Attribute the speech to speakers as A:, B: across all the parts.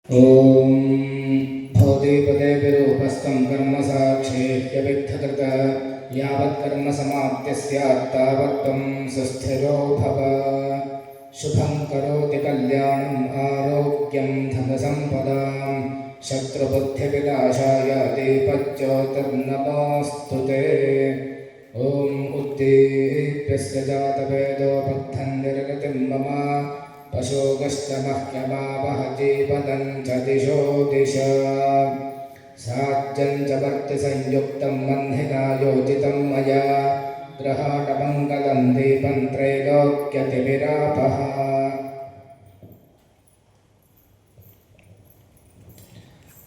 A: ಓಂ ಭವದೇಪದೇ ವಿರೂಪಸ್ಥಂ ಕರ್ಮ ಸಾಕ್ಷೇತ್ಯವಿದ್ಧಕೃತ ಯಾವತ್ ಕರ್ಮ ಸಮಾಪ್ತಿ ಸ್ಯಾತ್ ತಾವತ್ ತ್ವಂ ಸುಸ್ಥಿರೋ ಭವ. ಶುಭಂ ಕರೋತಿ ಕಲ್ಯಾಣಂ ಆರೋಗ್ಯಂ ಧನಸಂಪದಾಂ ಶತ್ರುಬುದ್ಧಿವಿನಾಶಾಯ ದೀಪಜ್ಯೋತಿರ್ನಮೋಸ್ತುತೇ. ಓಂ ಉದ್ದೀಪ್ಯಸ್ಯ ಜಾತವೇದೋ ಬದ್ಧಂ ನಿರಗತಿಂ ಮಮ ಪಶೋಗಶ್ಚ ಮಹ್ಯಮಾವಹ ಜೀವನಂ ಚ ದಿಶೋ ದಿಶ. ಸಾಜ್ಜಂ ಚ ವರ್ತಿ ಸಂಯುಕ್ತಂ ಮನ್ಹಿನಾ ಯೋಜಿತಂ ಮಯಾ ಗ್ರಹಾಣಮಂಗಲಂ ದೀಪಂ ತ್ರೈಲೋಕ್ಯತಿವಿರಾಪಃ.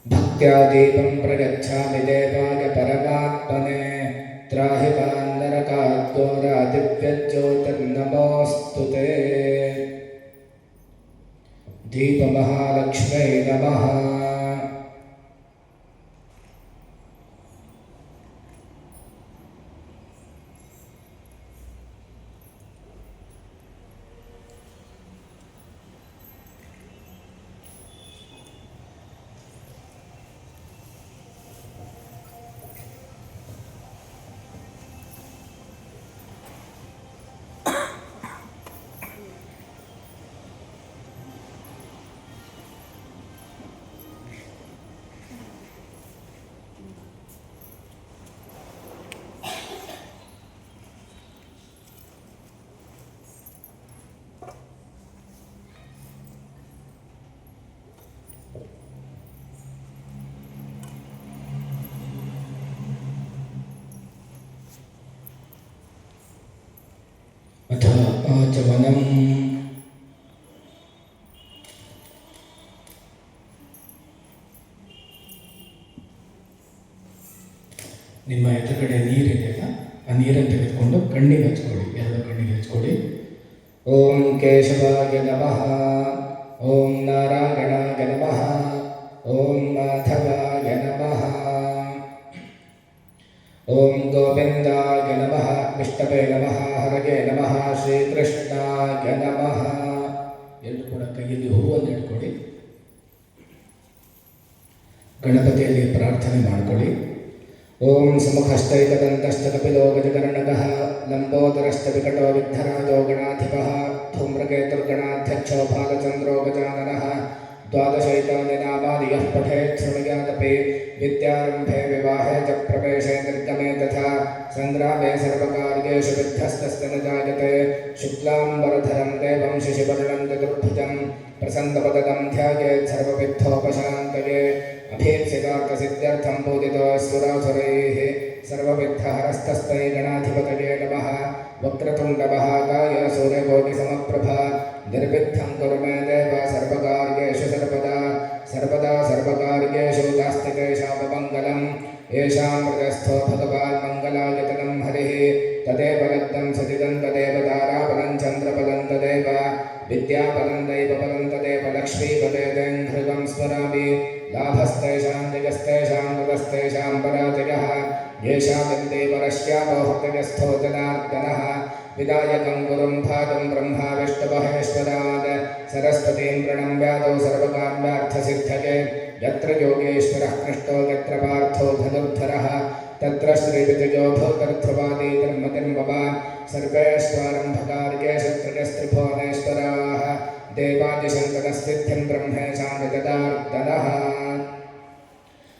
A: ಭಕ್ತ್ಯಾ ದೀಪಂ ಪ್ರಯಚ್ಛಾಮಿ ದೇವಾಯ ಪರಮಾತ್ಮನೇ ತ್ರಾಹಿ ಮಾಂ ನರಕಾದ್ಘೋರಾದಿವ್ಯಜ್ಯೋತಿರ್ನಮೋಸ್ತುತೇ. ದೀಪಮಹಾಲಕ್ಷ್ಮೈ ನಮಃ. ಅಥ ಆಚಮನಂ. ನಿಮ್ಮ ಎದುರುಗಡೆ ನೀರಿದೆಯಲ್ಲ, ಆ ನೀರನ್ನು ತೆಗೆದುಕೊಂಡು ಕಣ್ಣಿಗೆ ಹಚ್ಕೊಳ್ಳಿ, ಎರಡು ಕಣ್ಣಿಗೆ ಹಚ್ಕೊಳ್ಳಿ. ಓಂ ಕೇಶವಾಯ ನಮಃ, ಓಂ ನಾರಾಯಣಾಯ ನಮಃ, ಓಂ ಮಾಧವಾಯ ನಮಃ, ಓಂ ಗೋವಿಂದಾಯ ನಮಃ, ವಿಷ್ಣವೇ ನಮಃ, ಹರಗೆ ನಮಃ, ಶ್ರೀಕೃಷ್ಣಾಯ ನಮಃ. ಎಲ್ಲರೂ ಕೂಡ ಕೈಯಲ್ಲಿ ಹೂವನ್ನು ಇಟ್ಕೊಳ್ಳಿ. ಗಣಪತಿಯಲ್ಲಿ ಪ್ರಾರ್ಥನೆ ಮಾಡಿಕೊಳ್ಳಿ. ಓಂ ಸುಮುಖಶ್ಚೈಕದಂತಶ್ಚ ಕಪಿಲೋ ಗಜಕರ್ಣಕಃ ಲಂಬೋದರಶ್ಚ ವಿಕಟೋ ವಿಘ್ನರಾಜೋ ಗಣಾಧಿಪಃ ಧೂಮ್ರಕೇತುರ್ಗಣಾಧ್ಯಕ್ಷೋ ಬಾಲಚಂದ್ರೋ ಗಜಾನನಃ. ದ್ವಾದಶೈತಾನಿ ನಾಮಾನಿ ಯಃ ಪಠೇತ್ ಶೃಣುಯಾದಪಿ ವಿದ್ಯಾರಂಭೆ ವಿವಾಹೇ ಚ ಪ್ರವೇಶೇ ನಿರ್ಗಮೇ ತಥಾ ಸಂಗ್ರಾಮೇ ಸರ್ವಕಾರ್ಯೇಷು ವಿದ್ಧಸ್ತಸ್ಯ ನ ಜಾಯತೆ. ಶುಕ್ಲಾಂಬರಧರಂ ದೇವಂ ಶಶಿವರ್ಣಂ ಚತುರ್ಭುಜಂ ಪ್ರಸನ್ನವದನಂ ಧ್ಯಾಯೇತ್ ಸರ್ವವಿಘ್ನೋಪಶಾಂತಯೇ. ಅಭೀಪ್ಸಿತಾರ್ಥಸಿದ್ಧ್ಯರ್ಥಂ ಪೂಜಿತೋऽಸುರಾಸುರೈಃ ಸರ್ವವಿಘ್ನಹರಸ್ತಸ್मै ಗಣಾಧಿಪತಯೇ ನಮಃ. ವಕ್ರತುಂಡಮಹಾಕಾಯ ಸೂರ್ಯಕೋಟಿಸಮಪ್ರಭಾ ನಿರ್ವಿಘ್ನಂ ಕುರು ಮೇ ದೇವ ಸರ್ವಕಾರ್ಯೇಷು ಸರ್ವದಾ. ಸರ್ವದಾ ಸರ್ವಕಾರ್ಯೇಷು ನಾಸ್ತಿ ಕೇಶಾಪಮಂಗಲಂ. ಯೇಷಾಂ ಹೃದಯಸ್ಥೋ ಭಗವಾನ್ ಮಂಗಲಾಯತನಂ ಹರಿಃ ತದೇವ ಲಬ್ಧಂ ಸತಿದಂ ತದೇವ ತಾರಾಪದಂ ಚಂದ್ರಪದಂ ತದೇವ ವಿದ್ಯಾಪದಂ ದೈವಪದಂ ತದೇವ ಲಕ್ಷ್ಮೀಪದೇಂ ಹೃದಂ ಸ್ಮರಾಮಿ. ಲಾಭಸ್ತೇಷಾಂ ಜಯಸ್ತೇಷಾಂ ತತಸ್ತೇಷಾಂ ಪರಾಜಯಃ. ಯೇಷಾಮಿಂದೇವರಶ್ಯಾಮೋ ಹೃದಯಸ್ಥೋ ಜನಾರ್ದನಃ. ವಿದಾಯಕಂ ಗುರುಂ ಭಾಗಂ ಬ್ರಹ್ಮ ವಿಷ್ಣುಮಹೇಶ್ವರಾತ್ ಸರಸ್ವತೀಂ ಪ್ರಣಮ್ಯಾದೌ ಸರ್ವಕಾಮ್ಯಾರ್ಥಸಿದ್ಧಯೇ. ಯತ್ರ ಯೋಗೇಶ್ವರಃ ಕೃಷ್ಣೋ ಯತ್ರ ಪಾರ್ಥೋ ಧನುರ್ಧರಃ ತತ್ರ ಶ್ರೀವಿಜಯೋ ಭೂತರ್ಧ್ರುವಾದಿ ಧರ್ಮತಿರ್ಮಮ. ಸರ್ವೇಶ್ವರಂಭಕಾರ್ಯೇಷು ತ್ರಯಸ್ತ್ರಿಭುವನೇಶ್ವರಾಃ ದೇವಾದಿಶಂಕರಸ್ಥಿತ್ಯಂ ಬ್ರಹ್ಮೇಶಾಂ ಜನಾರ್ದನಃ.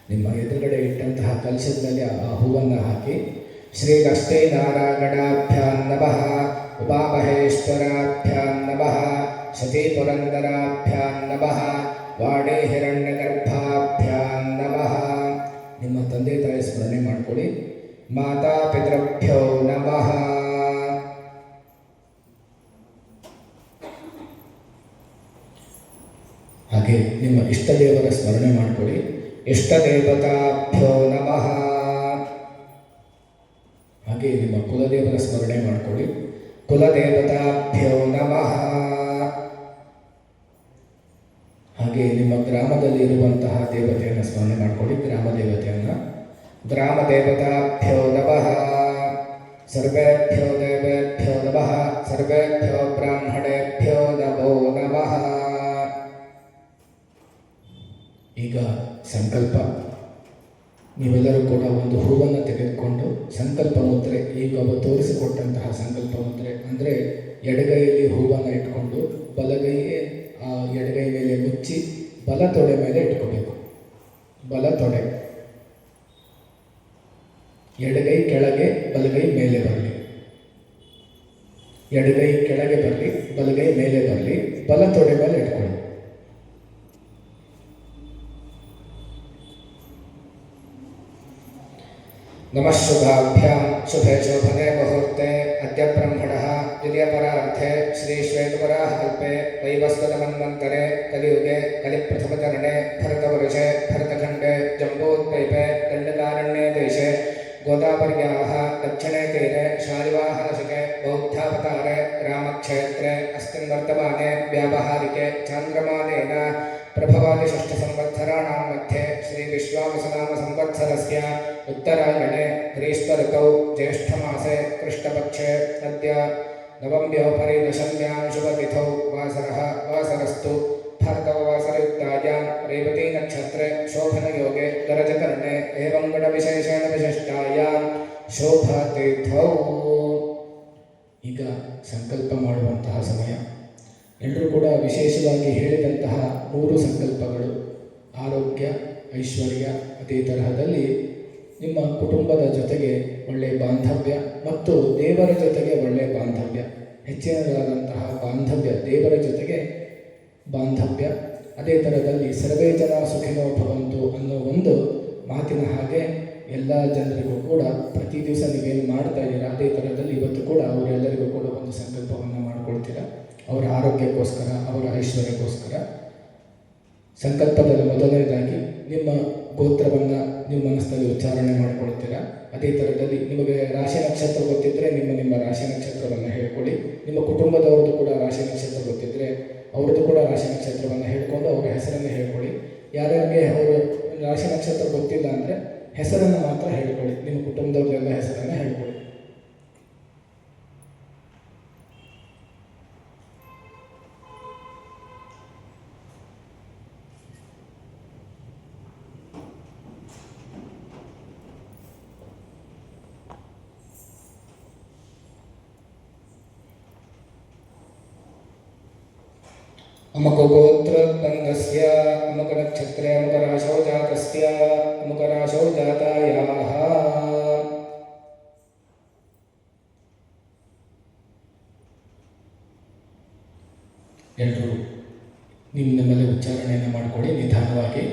A: ನಿಮ್ಮ ಎದುರುಗಡೆ ಇಟ್ಟಂತಹ ಕಲಶದಲ್ಲಿ ಆ ಹೂವನ್ನು ಹಾಕಿ ಶ್ರೀ ಲಕ್ಷ್ಮೀನಾರಾಯಣಾಭ್ಯಾಂ ನಮಃ, ಉಮಾಮಹೇಶ್ವರಾಭ್ಯಾಂ ನಮಃ, ಶಚೀಪುರಂದರಾಭ್ಯಾಂ ನಮಃ, ವಾಣಿ ಹಿರಣ್ಯಗರ್ಭಾಭ್ಯಾಂ ನಮಃ. ನಿಮ್ಮ ತಂದೆ ತಾಯಿ ಸ್ಮರಣೆ ಮಾಡಿಕೊಳ್ಳಿ. ಮಾತಾ ಪಿತೃಭ್ಯೋ ನಮಃ. ಹಾಗೆ ನಿಮ್ಮ ಇಷ್ಟ ದೇವರ ಸ್ಮರಣೆ ಮಾಡಿಕೊಳ್ಳಿ. ಇಷ್ಟ ದೇವತಾಭ್ಯೋ ನಮಃ. ಹಾಗೆ ನಿಮ್ಮ ಕುಲದೇವರ ಸ್ಮರಣೆ ಮಾಡಿಕೊಳ್ಳಿ. ಕುಲದೇವತಾಭ್ಯೋ ನಮಃ. ಹಾಗೆ ನಿಮ್ಮ ಗ್ರಾಮದಲ್ಲಿ ಇರುವಂತಹ ದೇವತೆಯನ್ನು ಸ್ಮರಣೆ ಮಾಡಿಕೊಳ್ಳಿ. ಗ್ರಾಮ ದೇವತೆಯನ್ನು. ಗ್ರಾಮ ದೇವತಾಭ್ಯೋ ನಮಃ. ಸರ್ವೇಭ್ಯೋ ದೇವೇಭ್ಯೋ ನಮಃ. ಸರ್ವೇಭ್ಯೋ ಬ್ರಾಹ್ಮಣೇಭ್ಯೋ ನಮೋ ನಮಃ. ಈಗ ಸಂಕಲ್ಪ. ನೀವೆಲ್ಲರೂ ಕೂಡ ಒಂದು ಹೂವನ್ನು ತೆಗೆದುಕೊಂಡು ಸಂಕಲ್ಪ ಮುದ್ರೆ, ಈಗ ತೋರಿಸಿಕೊಟ್ಟಂತಹ ಸಂಕಲ್ಪ ಮುದ್ರೆ ಅಂದರೆ ಎಡಗೈಯಲ್ಲಿ ಹೂವನ್ನು ಇಟ್ಕೊಂಡು ಬಲಗೈಗೆ ಎಡಗೈ ಮೇಲೆ ಮುಚ್ಚಿ ಬಲ ತೊಡೆ ಮೇಲೆ ಇಟ್ಕೋಬೇಕು. ಬಲ ತೊಡೆ, ಎಡಗೈ ಕೆಳಗೆ ಬಲಗೈ ಮೇಲೆ ಬರಲಿ, ಎಡಗೈ ಕೆಳಗೆ ಬರಲಿ ಬಲಗೈ ಮೇಲೆ ಬರಲಿ, ಬಲ ತೊಡೆ ಮೇಲೆ ಇಟ್ಕೊಳ್ಳಿ. ನಮಃ ಶುಭಾಭ್ಯಾಂ ಶುಭೆ ಶೋಭನೆ ಮುಹೂರ್ತೆ ಅದ್ಯ ಬ್ರಹ್ಮಣಃ ದ್ವಿತೀಯಪರಾರ್ಧೆ ಶ್ರೀ ಶ್ವೇತವರಾಹಕಲ್ಪೆ ವೈವಸ್ವತಮನ್ವಂತರೆ ಕಲಿಯುಗೆ ಕಲಿಪ್ರಥಮಚರಣೆ ಭರತವರ್ಷೆ ಭರತಖಂಡೆ ಜಂಬೂದ್ವೈಪೆ ದಂಡಕಾರಣ್ಯೇ ದೇಶೆ ಗೋದಾವರ್ಯಾಃ ದಕ್ಷಿಣೇ ತೀರೆ ಶಾಲಿವಾಹನಶಕೆ ಬೌದ್ಧಾವತಾರೆ ರಾಮಕ್ಷೇತ್ರೆ ಅಸ್ಮಿನ್ ವರ್ತಮಾನೆ ವ್ಯಾವಹಾರಿಕೆ ಚಾಂದ್ರಮಾನೇನ ಪ್ರಭವಾದಿ ಷಷ್ಠ ಸಂವತ್ಸರಾಣಾಂ ಮಧ್ಯೆ ಶ್ರೀ ವಿಶ್ವಾವಸುನಾಮ ಸಂವತ್ಸರಸ್ಯ उत्तरायणे ग्रीष्म ऋतौ ज्येष्ठमासे कृष्णपक्षे अद्य नवम्योपरि दशम्यां शुभतिथौ वासरस्तु भर्गववासरयुक्तायां रेवती नक्षत्रे शोभनयोगे गरजकर्णे एवं गुणविशेषेण विशिष्टायां शोभतिथौ. ಈಗ ಸಂಕಲ್ಪ ಮಾಡುವಂತಹ ಸಮಯ. ಎಲ್ಲರೂ ಕೂಡ ವಿಶೇಷವಾಗಿ ಹೇಳಿದಂತಹ 3 ಸಂಕಲ್ಪಗಳು ಆರೋಗ್ಯ, ಐಶ್ವರ್ಯ, ಅದೇ ತರಹದಲ್ಲಿ ನಿಮ್ಮ ಕುಟುಂಬದ ಜೊತೆಗೆ ಒಳ್ಳೆಯ ಬಾಂಧವ್ಯ ಮತ್ತು ದೇವರ ಜೊತೆಗೆ ಒಳ್ಳೆಯ ಬಾಂಧವ್ಯ, ಹೆಚ್ಚಿನದಾದಂತಹ ಬಾಂಧವ್ಯ, ದೇವರ ಜೊತೆಗೆ ಬಾಂಧವ್ಯ. ಅದೇ ಥರದಲ್ಲಿ ಸರ್ವೇ ಜನ ಸುಖಿನೋ ಭವಂತು ಅನ್ನೋ ಒಂದು ಮಾತಿನ ಹಾಗೆ ಎಲ್ಲ ಜನರಿಗೂ ಕೂಡ ಪ್ರತಿ ದಿವಸ ನೀವೇನು ಮಾಡ್ತಾ ಇದ್ದೀರಾ ಅದೇ ಥರದಲ್ಲಿ ಇವತ್ತು ಕೂಡ ಅವರೆಲ್ಲರಿಗೂ ಕೂಡ ಒಂದು ಸಂಕಲ್ಪವನ್ನು ಮಾಡಿಕೊಳ್ತೀರಾ. ಅವರ ಆರೋಗ್ಯಕ್ಕೋಸ್ಕರ, ಅವರ ಐಶ್ವರ್ಯಕ್ಕೋಸ್ಕರ. ಸಂಕಲ್ಪದಲ್ಲಿ ಮೊದಲನೇದಾಗಿ ನಿಮ್ಮ ಗೋತ್ರವನ್ನು ನೀವು ಮನಸ್ಸಿನಲ್ಲಿ ಉಚ್ಚಾರಣೆ ಮಾಡಿಕೊಳ್ತೀರಾ. ಅದೇ ಥರದಲ್ಲಿ ನಿಮಗೆ ರಾಶಿ ನಕ್ಷತ್ರ ಗೊತ್ತಿದ್ದರೆ ನಿಮ್ಮ ರಾಶಿ ನಕ್ಷತ್ರವನ್ನು ಹೇಳ್ಕೊಳ್ಳಿ. ನಿಮ್ಮ ಕುಟುಂಬದವ್ರದ್ದು ಕೂಡ ರಾಶಿ ನಕ್ಷತ್ರ ಗೊತ್ತಿದ್ದರೆ ಅವ್ರದ್ದು ಕೂಡ ರಾಶಿ ನಕ್ಷತ್ರವನ್ನು ಹೇಳ್ಕೊಂಡು ಅವರ ಹೆಸರನ್ನು ಹೇಳ್ಕೊಳ್ಳಿ. ಯಾರ್ಯಾರಿಗೆ ಅವರು ರಾಶಿ ನಕ್ಷತ್ರ ಗೊತ್ತಿಲ್ಲ ಅಂದರೆ ಹೆಸರನ್ನು ಮಾತ್ರ ಹೇಳ್ಕೊಳ್ಳಿ. ನಿಮ್ಮ ಕುಟುಂಬದವ್ರದ್ದೆಲ್ಲ ಹೆಸರನ್ನು ಹೇಳ್ಕೊಳ್ಳಿ. अमुकगोत्रोत्पन्नस्य अमुकनक्षत्रे अमुकराशौ जातस्य अमुकराशौ जातायाः. ಎಲ್ಲರೂ ನಿಮ್ಮಲ್ಲಿ ಉಚ್ಚಾರಣೆಯನ್ನು ಮಾಡಿಕೊಡಿ ನಿಧಾನವಾಗಿ.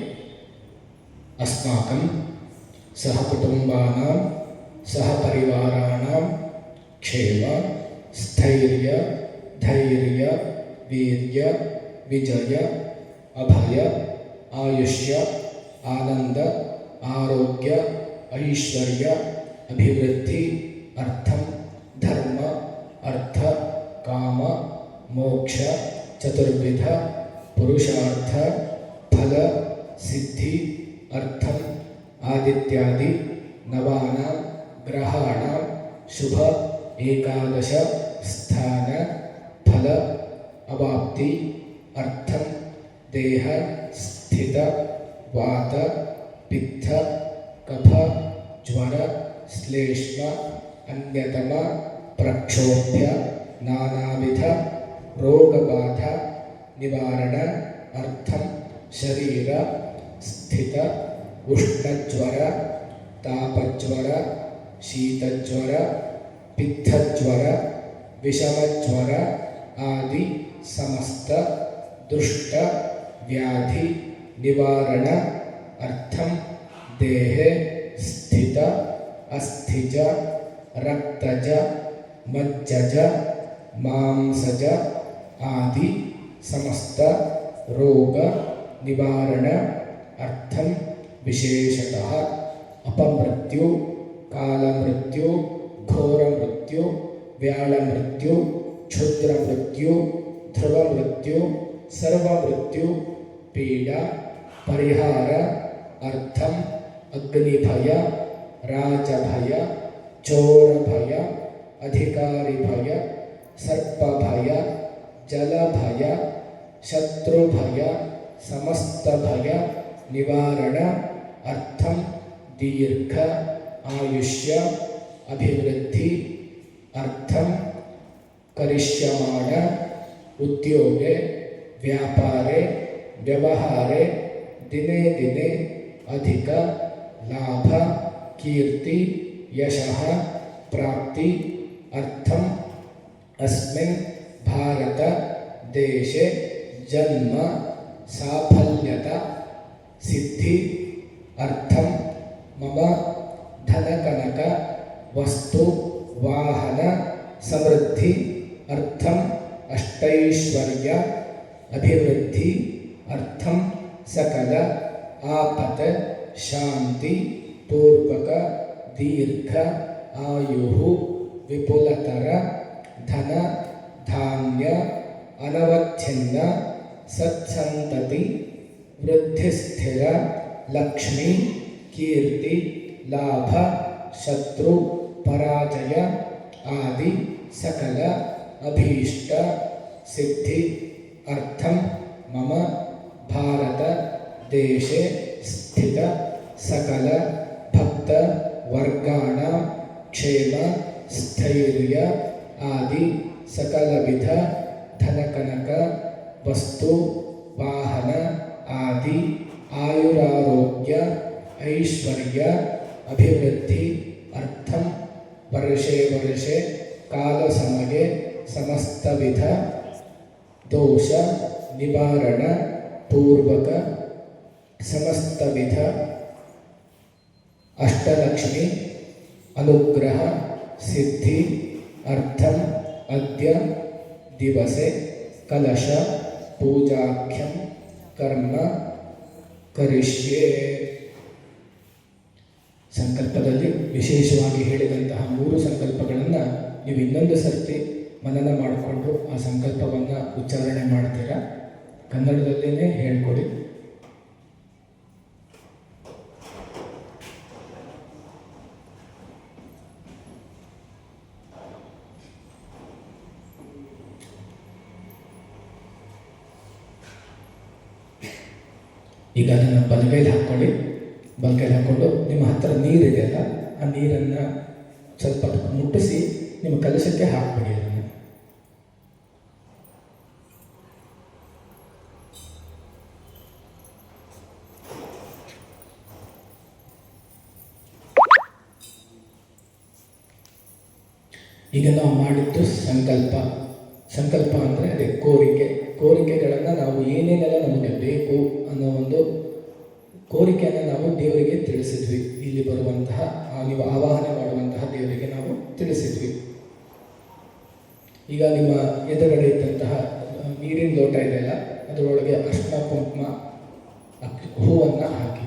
A: ಅಸ್ಮಾಕಂ ಸಹ ಕುಟುಂಬಾನಾಂ ಸಹ ಪರಿವಾರಾಣಾಂ ಕ್ಷೇಮ ಸ್ಥೈರ್ಯ ಧೈರ್ಯ ವೀರ್ಯ ವಿಜಯ ಅಭಯ ಆಯುಷ್ಯ ಆನಂದ ಆರೋಗ್ಯ ಐಶ್ವರ್ಯ ಅಭಿವೃದ್ಧಿ ಅರ್ಥಂ ಧರ್ಮ ಅರ್ಥ ಕಾಮ ಮೋಕ್ಷ ಚತುರ್ವಿಧ ಪುರುಷಾರ್ಥ ಫಲ ಸಿದ್ಧಿ ಅರ್ಥಂ ಆದಿತ್ಯಾದಿ ನವಾನಾಂ ಗ್ರಹಾಣಾಂ ಶುಭ ಏಕಾದಶ ಸ್ಥಾನ ಫಲ ಅವಾಪ್ತಿ ಅರ್ಥಂ ದೇಹ ಸ್ಥಿತ ವಾತ ಪಿತ್ತ ಕಫ ಜ್ವರ ಶ್ಲೇಷ್ಮ ಅನ್ಯತಮ ಪ್ರಕ್ಷೋಭ್ಯ ನಾನಾವಿಧ ರೋಗಬಾಧ ನಿವಾರಣ ಅರ್ಥಂ ಶರೀರ ಸ್ಥಿತ ಉಷ್ಣಜ್ವರ ತಾಪಜ್ವರ ಶೀತಜ್ವರ ಪಿತ್ತಜ್ವರ ವಿಷಮಜ್ವರ ಆದಿ ಸಮಸ್ತ ದುಷ್ಟ ವ್ಯಾಧಿ ನಿವಾರಣ ಅರ್ಥಂ ದೇಹೆ ಸ್ಥಿತ ಅಸ್ಥಿಜ ರಕ್ತಜ ಮಜ್ಜಜ ಮಾಂಸಜ ಆದಿ ಸಮಸ್ತ ರೋಗ ನಿವಾರಣ ಅರ್ಥಂ ವಿಶೇಷತಃ ಅಪಮೃತ್ಯು ಕಾಲಮೃತ್ಯು ಘೋರ ಮೃತ್ಯು ವ್ಯಾಳ ಮೃತ್ಯು ಕ್ಷುದ್ರ ಮೃತ್ಯು ಧ್ರುವ ಮೃತ್ಯು ಸರ್ವ ಮೃತ್ಯು ಪೀಡ ಪರಿಹಾರ ಅರ್ಥಂ ಅಗ್ನಿಭಯ ರಾಜಭಯ ಚೋರಭಯ ಅಧಿಕಾರಿ ಭಯ ಸರ್ಪಭಯ ಜಲಭಯ ಶತ್ರುಭಯ ಸಮಸ್ತ ಭಯ ನಿವಾರಣ ಅರ್ಥಂ ದೀರ್ಘ ಆಯುಷ್ಯ ಅಭಿವೃದ್ಧಿ ಅರ್ಥಂ ಕರಿಷ್ಯಮಾಣ ಉದ್ಯೋಗೆ ವ್ಯಾಪಾರೆ ವ್ಯವಹಾರೆ ದಿನೇ ದಿನೇ ಅಧಿಕ ಲಾಭ ಕೀರ್ತಿ ಯಶಃ ಪ್ರಾಪ್ತಿ ಅರ್ಥಂ ಅಸ್ಮಿನ್ ಭಾರತ ದೇಶೆ ಜನ್ಮ ಸಾಫಲ್ಯತ ಸಿದ್ಧಿ ಅರ್ಥಂ ಮಮ ಧನಕನಕ ವಸ್ತು ವಾಹನ ಸಮೃದ್ಧಿ ಅರ್ಥಂ ಅಷ್ಟೈಶ್ವರ್ಯ ಅಭಿವೃದ್ಧಿ ಅರ್ಥಂ ಸಕಲ ಆಪತ್ ಶಾಂತಿ ಪೂರ್ವಕ ದೀರ್ಘ ಆಯು ವಿಪುಲತರ ಧನ ಧಾನ್ಯ ಅನವಚ್ಛಿನ್ನ ಸತ್ಸಂತತಿ ವೃದ್ಧಿಸ್ಥಿರ ಲಕ್ಷ್ಮಿ ಕೀರ್ತಿ ಲಾಭ ಶತ್ರು ಪರಾಜಯ ಆದಿ ಸಕಲ ಅಭೀಷ್ಟ ಸಿದ್ಧಿ ಅರ್ಥಂ ಮಮ ಭಾರತ ದೇಶೆ ಸ್ಥಿತ ಸಕಲ ಭಕ್ತ ವರ್ಗಾಣ ಕ್ಷೇಮ ಸ್ಥೈರ್ಯ ಆದಿ ಸಕಲವಿಧ ಧನಕನಕ ವಸ್ತು ವಾಹನ ಆದಿ ಆಯುರಾರೋಗ್ಯ ಐಶ್ವರ್ಯ ಅಭಿವೃದ್ಧಿ ಅರ್ಥಂ ವರ್ಷೆ ವರ್ಷೆ ಕಾಲ ಸಮಗೆ ಸಮಸ್ತವಿಧ ದೋಷ ನಿವಾರಣ ಪೂರ್ವಕ ಸಮಸ್ತವಿಧ ಅಷ್ಟಲಕ್ಷ್ಮಿ ಅನುಗ್ರಹ ಸಿದ್ಧಿ ಅರ್ಥಂ ಅದ್ಯ ದಿವಸೆ ಕಲಶ ಪೂಜಾಖ್ಯಂ ಕರ್ಮ ಕರಿಷ್ಯೆ. ಸಂಕಲ್ಪದಲ್ಲಿ ವಿಶೇಷವಾಗಿ ಹೇಳಿದಂತಹ 3 ಸಂಕಲ್ಪಗಳನ್ನು ನೀವು ಇನ್ನೊಂದು ಸರ್ತಿ ಮನನ ಮಾಡಿಕೊಂಡು ಆ ಸಂಕಲ್ಪವನ್ನು ಉಚ್ಚಾರಣೆ ಮಾಡ್ತೀರಾ. ಕನ್ನಡದಲ್ಲೇ ಹೇಳ್ಕೊಡಿ. ಈಗ ಅದನ್ನು ಬಲಗೈಲಿ ಹಾಕ್ಕೊಳ್ಳಿ. ಬಲಗೈಲಿ ಹಾಕ್ಕೊಂಡು ನಿಮ್ಮ ಹತ್ತಿರ ನೀರಿದೆಯಲ್ಲ, ಆ ನೀರನ್ನು ಸ್ವಲ್ಪ ಮುಟ್ಟಿಸಿ ನಿಮ್ಮ ಕಲಶಕ್ಕೆ ಹಾಕ್ಬಿಡಿ. ಅದನ್ನು ಈಗ ನಾವು ಮಾಡಿದ್ದು ಸಂಕಲ್ಪ ಅಂದರೆ ಅದೇ ಕೋರಿಕೆಗಳನ್ನು ನಾವು ಏನೇನೆಲ್ಲ ನಮಗೆ ಬೇಕು ಅನ್ನೋ ಒಂದು ಕೋರಿಕೆಯನ್ನು ನಾವು ದೇವರಿಗೆ ತಿಳಿಸಿದ್ವಿ. ಇಲ್ಲಿ ಬರುವಂತಹ ನೀವು ಆವಾಹನೆ ಮಾಡುವಂತಹ ದೇವರಿಗೆ ನಾವು ತಿಳಿಸಿದ್ವಿ. ಈಗ ನಿಮ್ಮ ಎದುರುಗಡೆ ಇದ್ದಂತಹ ನೀರಿನ ಲೋಟ ಇದೆಯಲ್ಲ, ಅದರೊಳಗೆ ಅರ್ಶಿನ ಕುಂಕುಮ ಹೂವನ್ನು ಹಾಕಿ.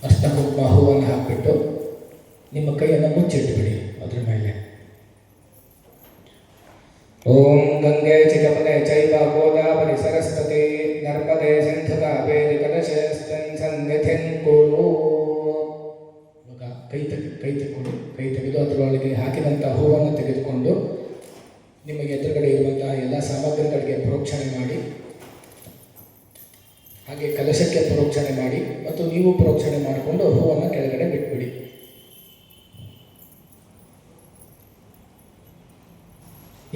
A: ಅರ್ಶಿನ ಕುಂಕುಮ ಹೂವನ್ನು ಹಾಕಿಬಿಟ್ಟು ನಿಮ್ಮ ಕೈಯನ್ನು ಮುಚ್ಚಿಟ್ಬಿಡಿ ಅದ್ರ ಮೇಲೆ. ಓಂ ಗಂಗೆ ಚಿಕಪನೆ ಚೈವ ಗೋದಾವರಿ ಸರಸ್ವತಿ ನರ್ಮದೆ ಸಿಂಧು ಕಾವೇರಿ ಕಲಶಸ್ಮಿನ್ ಸನ್ನಿಧಿಂ ಕುರು. ಇವಾಗ ಕೈ ತೆಗೆದು ಅದರೊಳಗೆ ಹಾಕಿದಂಥ ಹೂವನ್ನು ತೆಗೆದುಕೊಂಡು ನಿಮಗೆ ಎದುರುಗಡೆ ಇರುವಂತಹ ಎಲ್ಲ ಸಾಮಗ್ರಿಗಳಿಗೆ ಪ್ರೋಕ್ಷಣೆ ಮಾಡಿ, ಹಾಗೆ ಕಲಶಕ್ಕೆ ಪ್ರೋಕ್ಷಣೆ ಮಾಡಿ ಮತ್ತು ನೀವು ಪ್ರೋಕ್ಷಣೆ ಮಾಡಿಕೊಂಡು ಹೂವನ್ನು ಕೆಳಗಡೆ ಬಿಟ್ಬಿಡಿ.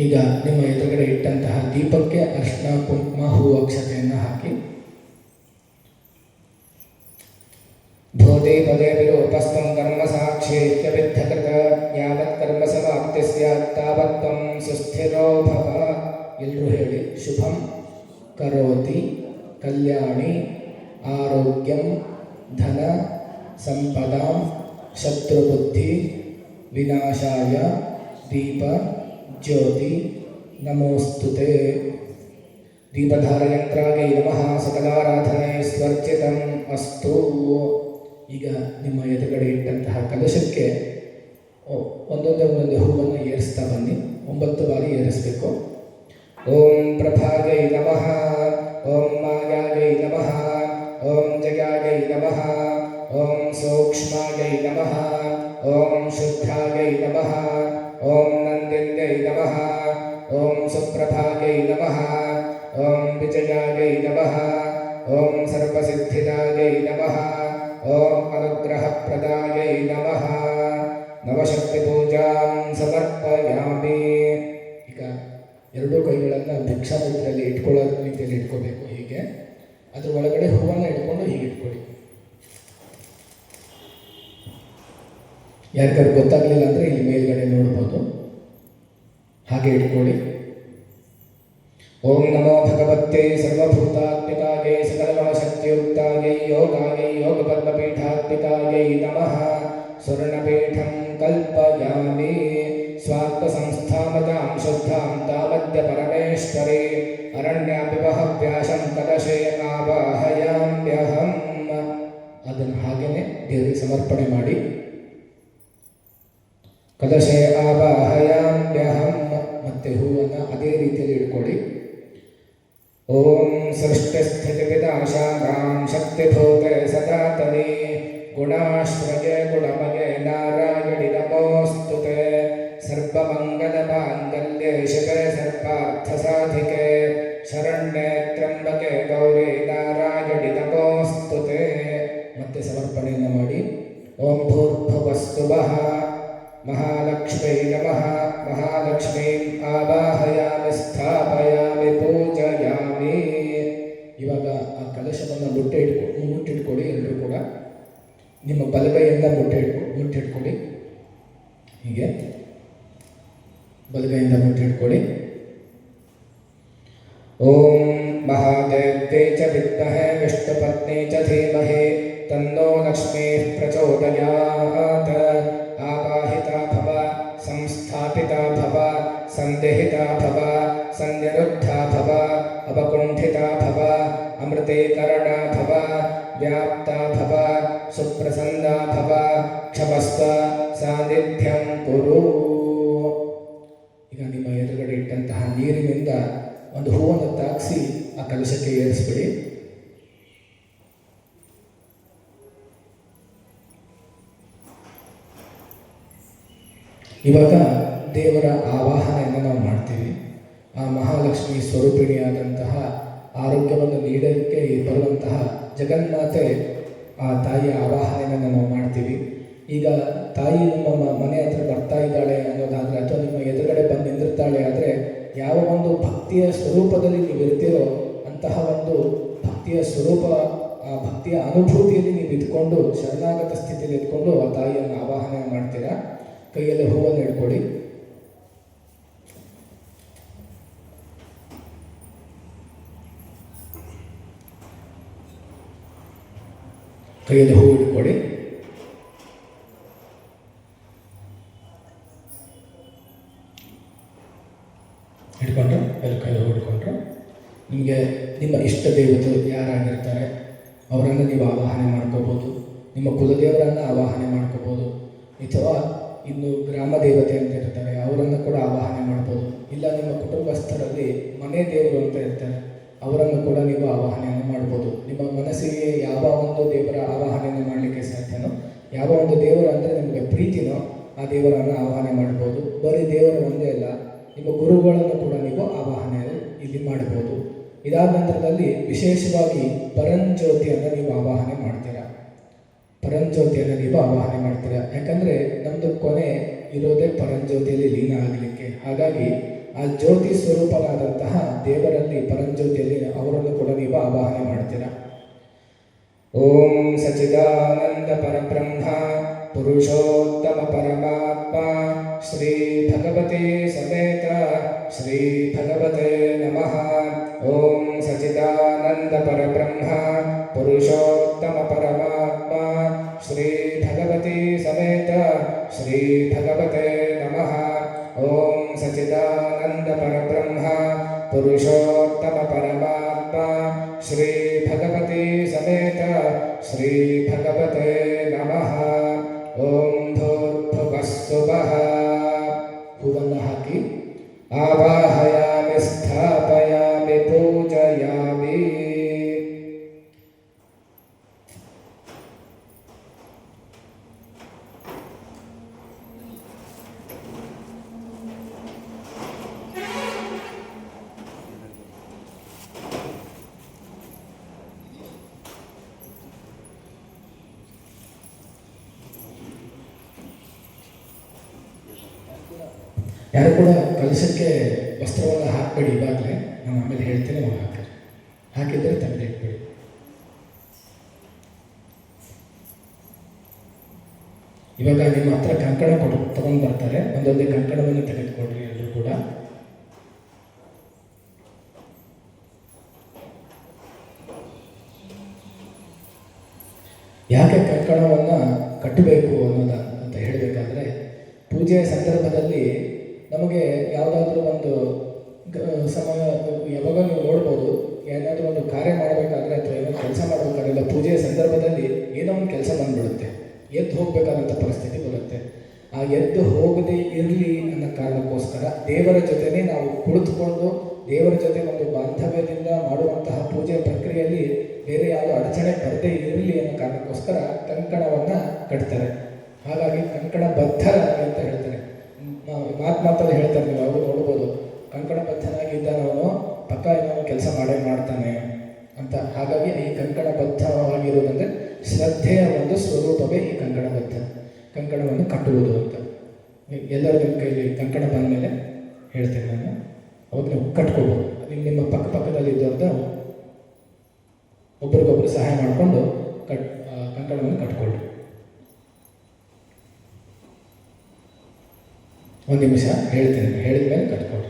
A: ಈಗ ನಿಮ್ಮ ಎದುರುಗಡೆ ಇಟ್ಟಂತಹ ದೀಪಕ್ಕೆ ಅರ್ಶಿನ ಕುಂಕುಮ ಹೂ ಅಕ್ಷತೆಯನ್ನು ಹಾಕಿ. ಭೋದೆ ಪದೇ ವಿರೂಪಸ್ಥಂ ಕರ್ಮ ಸಾಕ್ಷೇತ್ಯವಿದ್ಧಕೃತ ಯಾವತ್ ಕರ್ಮ ಸಮಾಪ್ತಿ ಸ್ಯಾತ್ ತಾವತ್ ತ್ವಂ ಸುಸ್ಥಿರೋ ಭವ. ಎಲ್ಲರೂ ಹೇಳಿ. ಶುಭಂ ಕರೋತಿ ಕಲ್ಯಾಣಿ ಆರೋಗ್ಯಂ ಧನ ಸಂಪದಾಂ ಶತ್ರುಬುದ್ಧಿ ವಿನಾಶಾಯ ದೀಪ ಜ್ಯೋತಿ ನಮೋಸ್ತುತೆ. ದೀಪಧಾರಯಂತ್ರಾಗೈ ನಮಃ ಸಕಲಾರಾಧನೆ ಸ್ವರ್ಚಿತಂ ಅಸ್ತು. ಈಗ ನಿಮ್ಮ ಎದುರುಗಡೆ ಇಟ್ಟಂತಹ ಕಲಶಕ್ಕೆ ಒಂದೊಂದೇ ಹೂವನ್ನು ಏರಿಸ್ತಾ ಬನ್ನಿ. 9 ಬಾರಿ ಏರಿಸಬೇಕು. ಓಂ ಪ್ರಭಾಗೈ ನಮಃ, ಓಂ ಮಾಯಾಗೈ ನಮಃ, ಓಂ ಜಗಾಗೈ ನಮಃ, ಓಂ ಸೂಕ್ಷ್ಮಾಗೈ ನಮಃ, ಓಂ ಶುದ್ಧಾಗೈ ನಮಃ ಓಂ ನಂದಿನ್ಯೈ ನಮಃ ಓಂ ಸುಪ್ರಭಾಗೈ ನಮಃ ಓಂ ವಿಜಯಾಗೈ ನಮಃ ಓಂ ಸರ್ವಸಿದ್ಧಿದಾಗೈ ನಮಃ ಓಂ ಅನುಗ್ರಹಪ್ರದಾಯೈ ನಮಃ ನವಶಕ್ತಿ ಪೂಜಾಂ ಸಮರ್ಪಯಾಮಿ. ಈಗ ಎರಡೂ ಕೈಗಳನ್ನು ಭಿಕ್ಷಾ ಮುದ್ರೆಯಲ್ಲಿ ಇಟ್ಕೊಳ್ಳೋ ರೀತಿಯಲ್ಲಿ ಇಟ್ಕೋಬೇಕು. ಹೀಗೆ ಅದ್ರ ಒಳಗಡೆ ಹೂವನ್ನು ಇಟ್ಕೊಂಡು ಹೀಗೆ ಇಟ್ಕೊಳ್ಳಿ. ಯಾರಿಗಾರು ಗೊತ್ತಾಗಲಿಲ್ಲ ಅಂದರೆ ಇಲ್ಲಿ ಮೇಲ್ಗಡೆ ನೋಡ್ಬೋದು. ಹಾಗೆ ಇಟ್ಕೊಳ್ಳಿ. ಓಂ ನಮೋ ಭಗವತೆ ಸರ್ವಭೂತಾತ್ಮಿಕಾಯೈ ಸಕಲಗುಣಶಕ್ತಿಯುಕ್ತಾಯೈ ಯೋಗಾಯೈ ಯೋಗಪದ್ಮಪೀಠಾತ್ಮಿಕಾಯೈ ನಮಃ. ಸ್ವರ್ಣಪೀಠಂ ಕಲ್ಪಯಾಮಿ. ಸ್ವಾತ್ಮಸಂಸ್ಥಾಮತಾಂ ಶುದ್ಧಾಂ ತಾಮದ್ಯ ಪರಮೇಶ್ವರಿ ಅರಣ್ಯಾಪಿವಹವ್ಯಾಸಂ ಕಲಶೇ ಆವಾಹಯಾಮ್ಯಹಂ. ಅದನ್ನು ಹಾಗೇನೆ ದೇವರಿಗೆ ಸಮರ್ಪಣೆ ಮಾಡಿ. ಕಲಶೇ ಆವಾಹಯಾಮ್ಯಹಂ. ಮತ್ತೆ ಹೂವನ್ನು ಅದೇ ರೀತಿಯಲ್ಲಿ ಇಟ್ಕೊಳ್ಳಿ. ಓಂ ಸೃಷ್ಟಿಸ್ಥಿತಿವಿನಾಶಾನಾಂ ಶಕ್ತಿಭೂತೆ ಸದಾತನೇ ಗುಣಾಶ್ರಯೇ ಗುಣಮಯೇ ನಾರಾಯಣಿ ನಮೋಸ್ತುತೆ. ಸರ್ವಮಂಗಲಮಾಂಗಲ್ಯೇ ಶಿವೆ ಸರ್ವಾರ್ಥಸಾಧಿಕೆ ಶರಣ್ಯೇ ತ್ರ್ಯಂಬಕೆ ಗೌರಿ ನಾರಾಯಣಿ ನಮೋಸ್ತುತೆ. ಮತ್ತೆ ಸಮರ್ಪಣೆಯನ್ನು ಮಾಡಿ. ಓಂ ಭೂರ್ಭುವಸ್ಸುವಃ ಮಹಾಲಕ್ಷ್ಮೀ ನಮಃ. ಮಹಾಲಕ್ಷ್ಮೀಂ ಆವಾಹಯಾಮಿ ಸ್ಥಾಪಯಾಮಿ ಪೂಜಯಾಮಿ. ಇವಾಗ ಆ ಕಲಶವನ್ನು ಮುಟ್ಟಿಟ್ಕೊಳ್ಳಿ. ಎಲ್ಲರೂ ಕೂಡ ನಿಮ್ಮ ಬಲಗೈಯಿಂದ ಮುಟ್ಟಿಟ್ಕೊಳ್ಳಿ. ಹೀಗೆ ಬಲಗೈಯಿಂದ ಮುಟ್ಟಿಟ್ಕೊಳ್ಳಿ. ಓಂ ಮಹಾದೇವ್ಯೈ ಚ ವಿದ್ಮಹೇ ವಿಷ್ಣುಪತ್ನೇ ಚ ಧೀಮಹಿ ತನ್ನೋ ಲಕ್ಷ್ಮೀ ಪ್ರಚೋದಯಾತ್. ಆವಾಹಿತಾ ಭವ ಸಂಸ್ಥಾಪಿತಾ ಭವ ಸಂದೇಹಿತಾ ಭವ ಸಂನಿರುದ್ಧಾ ಭವ ಅವಕುಂಠಿತಾ ಭವ ಅಮೃತೀಕರಣಾ ಭವ ವ್ಯಾಪ್ತಾ ಭವ ಸುಪ್ರಸನ್ನಾ ಭವ ಕ್ಷಮಸ್ವ ಸಾನ್ನಿಧ್ಯಂ ಕುರು. ಈಗ ನಿಮ್ಮ ಎದುರುಗಡೆ ಇಟ್ಟಂತಹ ನೀರಿನಿಂದ ಒಂದು ಹೂವನ್ನು ತಾಗಿಸಿ ಆ ಕಲಶಕ್ಕೆ ಏರಿಸ್ಬಿಡಿ. ಇವಾಗ ದೇವರ ಆವಾಹನೆಯನ್ನು ನಾವು ಮಾಡ್ತೀವಿ. ಆ ಮಹಾಲಕ್ಷ್ಮಿ ಸ್ವರೂಪಿಣಿಯಾದಂತಹ ಆರೋಗ್ಯವನ್ನು ನೀಡಲಿಕ್ಕೆ ಬರುವಂತಹ ಜಗನ್ಮಾತೆ ಆ ತಾಯಿಯ ಆವಾಹನೆಯನ್ನು ನಾವು ಮಾಡ್ತೀವಿ. ಈಗ ತಾಯಿ ನಮ್ಮ ಮನೆ ಹತ್ರ ಬರ್ತಾ ಇದ್ದಾಳೆ ಅನ್ನೋದಾದರೆ ಅಥವಾ ನಿಮ್ಮ ಎದುರುಗಡೆ ಬಂದು ನಿಂದಿರ್ತಾಳೆ ಆದರೆ ಯಾವ ಒಂದು ಭಕ್ತಿಯ ಸ್ವರೂಪದಲ್ಲಿ ನೀವು ಇರ್ತೀರೋ ಅಂತಹ ಒಂದು ಭಕ್ತಿಯ ಸ್ವರೂಪ, ಆ ಭಕ್ತಿಯ ಅನುಭೂತಿಯಲ್ಲಿ ನೀವು ಇದ್ಕೊಂಡು ಶರಣಾಗತ ಸ್ಥಿತಿಯಲ್ಲಿ ಇದ್ಕೊಂಡು ಆ ತಾಯಿಯನ್ನು ಆವಾಹನೆ ಮಾಡ್ತೀರಾ. ಕೈಯಲ್ಲಿ ಹೂವನ್ನು ಇಟ್ಕೊಳ್ಳಿ. ಕೈಯಲ್ಲಿ ಹೂವು ಇಟ್ಕೊಳ್ಳಿ. ಹಿಡ್ಕೊಂಡ್ರೆ ಎಲ್ಲ ಕೈ ಹೂವು ಹಿಡ್ಕೊಂಡ್ರೆ ನಿಮಗೆ ನಿಮ್ಮ ಇಷ್ಟ ದೇವತೆ ಯಾರಾಗಿರ್ತಾರೆ ಅವರನ್ನು ನೀವು ಆವಾಹನೆ ಮಾಡ್ಕೋಬೋದು. ನಿಮ್ಮ ಕುಲದೇವರನ್ನು ಆವಾಹನೆ ಮಾಡ್ಕೋಬೋದು. ಅಥವಾ ಇನ್ನು ಗ್ರಾಮ ದೇವತೆ ಅಂತ ಇರ್ತಾರೆ ಅವರನ್ನು ಕೂಡ ಆವಾಹನೆ ಮಾಡ್ಬೋದು. ಇಲ್ಲ ನಿಮ್ಮ ಕುಟುಂಬಸ್ಥರಲ್ಲಿ ಮನೆ ದೇವರು ಅಂತ ಇರ್ತಾರೆ ಅವರನ್ನು ಕೂಡ ನೀವು ಆವಾಹನೆಯನ್ನು ಮಾಡ್ಬೋದು. ನಿಮ್ಮ ಮನಸ್ಸಿಗೆ ಯಾವ ಒಂದು ದೇವರ ಆವಾಹನೆಯನ್ನು ಮಾಡಲಿಕ್ಕೆ ಸಾಧ್ಯನೋ, ಯಾವ ಒಂದು ದೇವರು ಅಂದರೆ ನಿಮಗೆ ಪ್ರೀತಿನೋ ಆ ದೇವರನ್ನು ಆವಾಹನೆ ಮಾಡ್ಬೋದು. ಬರೀ ದೇವರು ಒಂದೇ ಅಲ್ಲ, ನಿಮ್ಮ ಗುರುಗಳನ್ನು ಕೂಡ ನೀವು ಆವಾಹನೆ ಇಲ್ಲಿ ಮಾಡ್ಬೋದು. ಇದಾದ ನಂತರದಲ್ಲಿ ವಿಶೇಷವಾಗಿ ಪರಂಜ್ಯೋತಿಯನ್ನು ನೀವು ಆವಾಹನೆ ಮಾಡ್ತೀರಾ. ಪರಂಜ್ಯೋತಿಯನ್ನು ನೀವು ಆವಾಹನೆ ಮಾಡ್ತೀರಾ. ಯಾಕಂದರೆ ನಮ್ಮದು ಕೊನೆ ಇರೋದೇ ಪರಂಜ್ಯೋತಿಯಲ್ಲಿ ಲೀನ ಆಗಲಿಕ್ಕೆ. ಹಾಗಾಗಿ ಆ ಜ್ಯೋತಿ ಸ್ವರೂಪನಾದಂತಹ ದೇವರಲ್ಲಿ ಪರಂಜ್ಯೋತಿಯಲ್ಲಿ ಅವರನ್ನು ಕೂಡ ನೀವು ಆವಾಹನೆ ಮಾಡ್ತೀರಾ. ಓಂ ಸಚ್ಚಿದಾನಂದ ಪರಬ್ರಹ್ಮ ಪುರುಷೋತ್ತಮ ಪರಮಾತ್ಮ ಶ್ರೀ ಭಗವತೆ ಸಮೇತ ಶ್ರೀ ಭಗವತೆ ನಮಃ. ಓಂ ಸಚ್ಚಿದಾನಂದ ಪರಬ್ರಹ್ಮ ಪುರುಷೋತ್ತಮ ಪರಮಾತ್ಮ ಶ್ರೀ ಭಗವತೆ ಸಮೇತ ಶ್ರೀ ಭಗವತೆ ನಮಃ. ಓಂ ಸಚ್ಚಿದಾನಂದ ಪರಬ್ರಹ್ಮ ಪುರುಷೋತ್ತಮ ಪರಮಾತ್ಮ ಶ್ರೀ ಭಗವತೆ ಸಮೇತ ಶ್ರೀ ಭಗವತೆ ನಮಃ. ಓಂ ಭೂರ್ಭುವಸ್ಸುವಃ. ಹೂವನ್ನು ಹಾಕಿ ಆವಾಹಯಾಮಿ ಸ್ಥಾಪಯಾಮಿ ಪೂಜಯಾಮಿ. ಯಾರು ಕೂಡ ಕಲಶಕ್ಕೆ ವಸ್ತ್ರವನ್ನು ಹಾಕಬೇಡಿ. ಇವಾಗಲೇ ನಾನು ಆಮೇಲೆ ಹೇಳ್ತೇನೆ, ಅವಾಗ ಹಾಕಿರಿ. ಹಾಕಿದರೆ ತೆಗೆದಿಟ್ಬೇಡಿ. ಇವಾಗ ನಿಮ್ಮ ಹತ್ರ ಕಂಕಣ ತಗೊಂಡು ಬರ್ತಾರೆ. ಒಂದೊಂದೇ ಕಂಕಣವನ್ನು ತೆಗೆದುಕೊಡ್ರಿ ಎಲ್ಲರೂ ಕೂಡ. ಯಾಕೆ ಕಂಕಣವನ್ನು ಕಟ್ಟಬೇಕು ಅನ್ನೋದ ಅಂತ ಹೇಳಬೇಕಾದ್ರೆ, ಪೂಜೆಯ ಸಂದರ್ಭದಲ್ಲಿ ನಮಗೆ ಯಾವುದಾದ್ರೂ ಒಂದು ಸಮಯ, ಯಾವಾಗ ನೀವು ನೋಡ್ಬೋದು, ಏನಾದರೂ ಒಂದು ಕಾರ್ಯ ಮಾಡಬೇಕಾದ್ರೆ ಅಥವಾ ಏನೋ ಕೆಲಸ ಮಾಡಬೇಕಾದ್ರೆ, ಇಲ್ಲ ಪೂಜೆಯ ಸಂದರ್ಭದಲ್ಲಿ ಏನೋ ಒಂದು ಕೆಲಸ ಬಂದ್ಬಿಡುತ್ತೆ, ಎದ್ದು ಹೋಗಬೇಕಾದಂಥ ಪರಿಸ್ಥಿತಿ ಬರುತ್ತೆ. ಆ ಎದ್ದು ಹೋಗದೇ ಇರಲಿ ಅನ್ನೋ ಕಾರಣಕ್ಕೋಸ್ಕರ ದೇವರ ಜೊತೆನೇ ನಾವು ಕುಳಿತುಕೊಂಡು ದೇವರ ಜೊತೆ ಒಂದು ಬಾಂಧವ್ಯದಿಂದ ಮಾಡುವಂತಹ ಪೂಜೆ ಪ್ರಕ್ರಿಯೆಯಲ್ಲಿ ಬೇರೆ ಯಾವುದೋ ಅಡಚಣೆ ಬರದೇ ಇರಲಿ ಅನ್ನೋ ಕಾರಣಕ್ಕೋಸ್ಕರ ಕಂಕಣವನ್ನು ಕಟ್ತಾರೆ. ಹಾಗಾಗಿ ಕಂಕಣ ಬದ್ಧರಾಗಿ ಅಂತ ಹೇಳ್ತಾರೆ. ಮಾತಲ್ಲಿ ಹೇಳ್ತಾರೆ, ನೀವು ಅವರು ನೋಡ್ಬೋದು, ಕಂಕಣ ಬದ್ಧನಾಗಿದ್ದಾನವನು ಪಕ್ಕ ಏನೋ ಕೆಲಸ ಮಾಡ್ತಾನೆ ಅಂತ. ಹಾಗಾಗಿ ಈ ಕಂಕಣ ಬದ್ಧವಾಗಿರುವುದಂದರೆ ಶ್ರದ್ಧೆಯ ಒಂದು ಸ್ವರೂಪವೇ ಈ ಕಂಕಣವನ್ನು ಕಟ್ಟುವುದು ಅಂತ. ಎಲ್ಲರೂ ನಿಮ್ಮ ಕೈಲಿ ಕಂಕಣ ಬಂದ ಮೇಲೆ ಹೇಳ್ತೇನೆ ನಾನು, ಅವಾಗ ನೀವು ಕಟ್ಕೋಬೋದು. ನಿಮ್ಮ ಪಕ್ಕದಲ್ಲಿ ಇದ್ದವ್ರದ್ದು ಒಬ್ರಿಗೊಬ್ರು ಸಹಾಯ ಮಾಡಿಕೊಂಡು ಕಂಕಣವನ್ನು ಕಟ್ಕೊಳ್ಳಿ. ಒಂದು ನಿಮಿಷ ಹೇಳ್ತೇನೆ, ಹೇಳಿದ ಮೇಲೆ ಕಟ್ಕೊಳ್ಳಿ.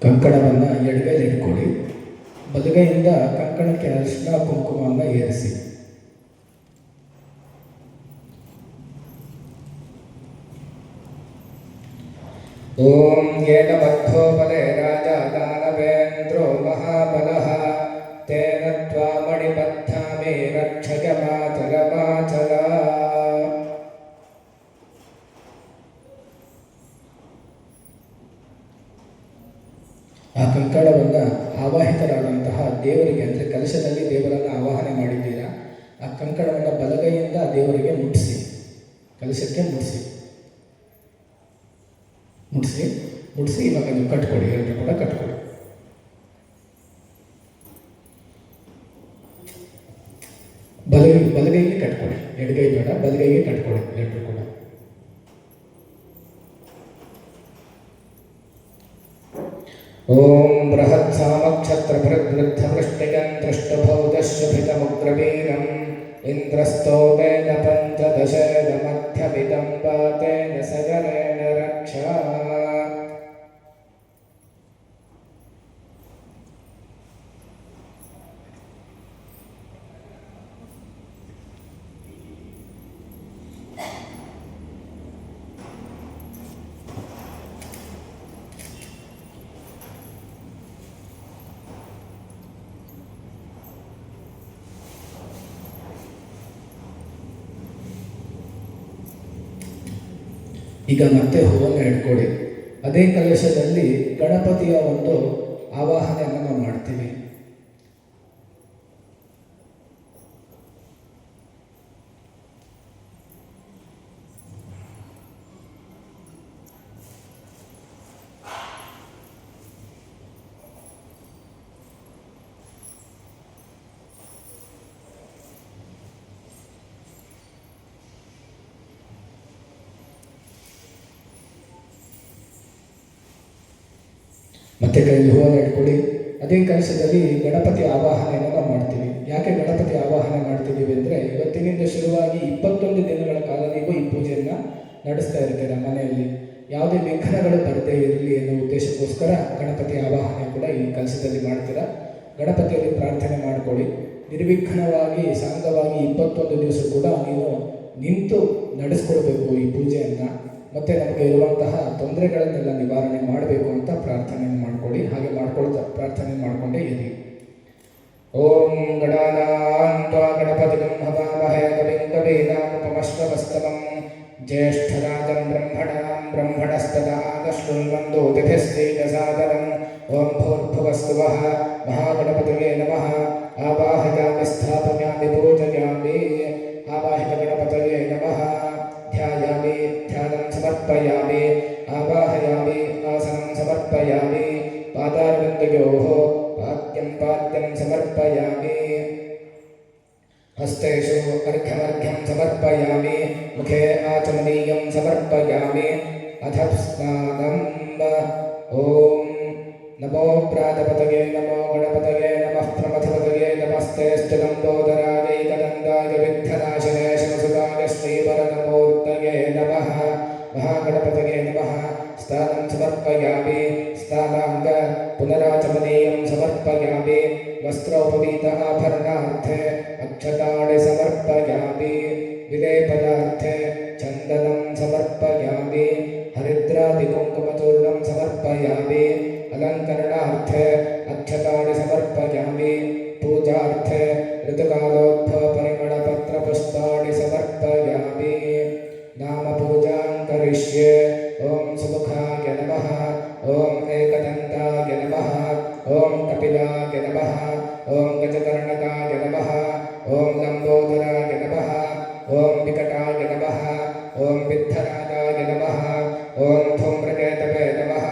A: ಕಂಕಣವನ್ನು ಎಡಗೈಲಿ ಇಟ್ಕೊಳ್ಳಿ. ಬಲಗೈಯಿಂದ ಕಂಕಣಕ್ಕೆ ಅರಿಶಿನ ಕುಂಕುಮವನ್ನು ಏರಿಸಿ. ಓಂ ಏನ ಬದ್ಧೋ ಬಲೆ ರಾಜ ದಾನವೇಂದ್ರೋ ಮಹಾಬಲಃ ತೇನ ತ್ವಾಮಣಿಬದ್ಧಾಮಿ ರಕ್ಷಕ ಮಾಚಲ. ಆ ಕಂಕಣವನ್ನು ಆವಾಹಿತರಾದಂತಹ ದೇವರಿಗೆ, ಅಂದರೆ ಕಲಶದಲ್ಲಿ ದೇವರನ್ನು ಆವಾಹನೆ ಮಾಡಿದ್ದೀರಾ, ಆ ಕಂಕಣವನ್ನು ಬಲಗೈಯಿಂದ ದೇವರಿಗೆ ಮುಟ್ಟಿಸಿ, ಕಲಶಕ್ಕೆ ಮುಟ್ಟಿಸಿ. ಇವಾಗ ನೀವು ಕಟ್ಕೊಡಿ, ಎಲ್ಲರೂ ಕೂಡ ಕಟ್ಕೊಡಿ. ಬಲಗೈಗೆ ಕಟ್ಕೊಡಿ, ಎಡಗೈ ಬೇಡ, ಬಲಗೈಗೆ ಕಟ್ಕೊಡಿ ಎಲ್ಲರೂ ಕೂಡ. ಓಂ ಬೃಹತ್ ಸಾಮಕ್ಷತ್ರ ಭೃದ್ವೃದ್ಧವೃಷ್ಟಿಗಂತೃಷ್ಟಭೌದಶ್ರಭಿತಮುಗ್ರವೀರಂ ಇಂದ್ರಸ್ತೋಮೇನ ಪಂಚದಶೇನ ಮಧ್ಯಮಿದಂ ಪಾತೇನ ಸಗರೇಣ ರಕ್ಷಾ. ಈಗ ಮತ್ತೆ ಹೂವನ್ನು ಹಿಡ್ಕೊಳ್ಳಿ. ಅದೇ ಕಲಶದಲ್ಲಿ ಗಣಪತಿಯ ಒಂದು ಆವಾಹನೆಯನ್ನು ನಾವು ಮಾಡ್ತೀವಿ. ಮತ್ತೆ ಕೈಯಲ್ಲಿ ಹೂವನ್ನು ಇಟ್ಕೊಳ್ಳಿ. ಅದೇ ಕಲಶದಲ್ಲಿ ಗಣಪತಿ ಆವಾಹನೆಯನ್ನು ನಾವು ಮಾಡ್ತೀವಿ. ಯಾಕೆ ಗಣಪತಿ ಆವಾಹನೆ ಮಾಡ್ತಿದ್ದೀವಿ ಅಂದರೆ, ಇವತ್ತಿನಿಂದ ಶುರುವಾಗಿ 21 ದಿನಗಳ ಕಾಲ ನೀವು ಈ ಪೂಜೆಯನ್ನು ನಡೆಸ್ತಾ ಇರ್ತೀರ ಮನೆಯಲ್ಲಿ. ಯಾವುದೇ ವಿಘ್ನಗಳು ಬರದೇ ಇರಲಿ ಅನ್ನೋ ಉದ್ದೇಶಕ್ಕೋಸ್ಕರ ಗಣಪತಿ ಆವಾಹನೆ ಕೂಡ ಈ ಕಲಶದಲ್ಲಿ ಮಾಡ್ತೀರಾ. ಗಣಪತಿಯಲ್ಲಿ ಪ್ರಾರ್ಥನೆ ಮಾಡಿಕೊಳ್ಳಿ. ನಿರ್ವಿಘ್ನವಾಗಿ ಸಾಂಗವಾಗಿ 21 ದಿವಸ ಕೂಡ ನೀನು ನಿಂತು ನಡೆಸ್ಕೊಡ್ಬೇಕು ಈ ಪೂಜೆಯನ್ನು. ಮತ್ತು ನಮಗೆ ಇರುವಂತಹ ತೊಂದರೆಗಳನ್ನೆಲ್ಲ ನಿವಾರಣೆ ಮಾಡಬೇಕು ಅಂತ ಪ್ರಾರ್ಥನೆಯನ್ನು ಮಾಡಿಕೊಳ್ಳಿ. ಹಾಗೆ ಮಾಡ್ಕೊಳ್ತಾ ಪ್ರಾರ್ಥನೆ ಮಾಡಿಕೊಂಡೇ ಇರಿ. ಓಂ ಗಣಾನಾನ್ವಾ ಗಣಪತಿಂ ಹವಾಮಹೇ ಕವಿಂ ಕವೀನಾಮುಪಮಶ್ರವಸ್ತಮಂ ಜ್ಯೇಷ್ಠರಾಜಂ ಬ್ರಹ್ಮಣಸ್ತದಾ ಶೃಣ್ವಂದೋತಿಭಿಸ್ತೇಜಸಾದರಂ. ಓಂ ಭೂರ್ಭುವಸ್ಸುವಃ ಮಹಾಗಣಪತಯೇ ನಮಃ. ಆವಾಹಯಾಮಿ ಸ್ಥಾಪಯಾಮಿ ಪೂಜಯಾಮಿ. ಆವಾಹಿತ ಗಣಪತಯೇ ನಮಃ. ಧ್ಯಾಯಾಮಿ ಧ್ಯಾನಂ ಸಮರ್ಪಯಾಮಿ. ಆವಾಹಯಾಮಿ ಆಸನಂ ಸಮರ್ಪಯಾಮಿ. ಪಾದಾರವಿಂದಯೋಃ ಪಾದ್ಯಂ ಸಮರ್ಪಯಾಮಿ. ಹಸ್ತೇಷು ಅರ್ಘ್ಯಮರ್ಘ್ಯಂ ಸಮರ್ಪಯಾಮಿ. ಮುಖೇ ಆಚಮನೀಯಂ ಸಮರ್ಪಯಾಮಿ. ಅಥ ಸ್ನಾನಂ. ಓಂ ನಮೋ ಪ್ರಾತಪತಯೇ ನಮೋ ಗಣಪತಯೇ ನಮಃ ಪ್ರಮಥಪತಯೇ ನಮಸ್ತೆಸ್ತು ಲಂಬೋದರಾಯೈಕದಂಡಾಯ ವಿಘ್ನನಾಶನೇ ಶಿವಸುತಾಯ ಶ್ರೀವರನಮೂರ್ತಯೇ ನಮಃ. ಮಹಾಗಣಪತಯೇ ನಮಃ. ಸ್ನಾನಂ ಸಮರ್ಪಯಾಮಿ. ಸ್ನಾನಾಂಗ ಪುನರಾಚಮನೀಯಂ ಸಮರ್ಪಯಾಮಿ. ವಸ್ತ್ರೋಪವೀತ ಆಭರಣಾರ್ಥೆ ಅಕ್ಷತಾಣಿ ಸಮರ್ಪಯಾಮಿ. ವಿಲೇಪನಾರ್ಥೆ ಚಂದನಂ ಸಮರ್ಪಯಾಮಿ. ಹರಿದ್ರಾದಿಕುಂಕುಮಚೂರ್ಣಂ ಸಮರ್ಪಯಾಮಿ. ಅಲಂಕರಣಾರ್ಥೆ ಅಕ್ಷತಾಣಿ ಸಮರ್ಪಯಾಮಿ. ಪೂಜಾರ್ಥೆ ಋತುಕಾಲೋದ್ಭವ ಪರಿಮಳ ಪತ್ರ ಪುಷ್ಪಾಣಿ ಸಮರ್ಪಯಾಮಿ. ನಾಮ ಪೂಜಾಂ ಕರಿಷ್ಯೆ. ಓಂ ಸುಮುಖಾಯ ನಮಃ. ಓಂ ಏಕದಂತಾಯ ನಮಃ. ಓಂ ಕಪಿಲಾಯ ನಮಃ. ಓಂ ಗಜಕರ್ಣಕಾಯ ನಮಃ. ಓಂ ಲಂಬೋದರಾಯ ನಮಃ. ಓಂ ವಿಕಟಾಯ ನಮಃ. ಓಂ ವಿದ್ಧರಾಜಾಯ ನಮಃ. ಓಂ ಧೂಮ್ರಕೇತವೇ ನಮಃ.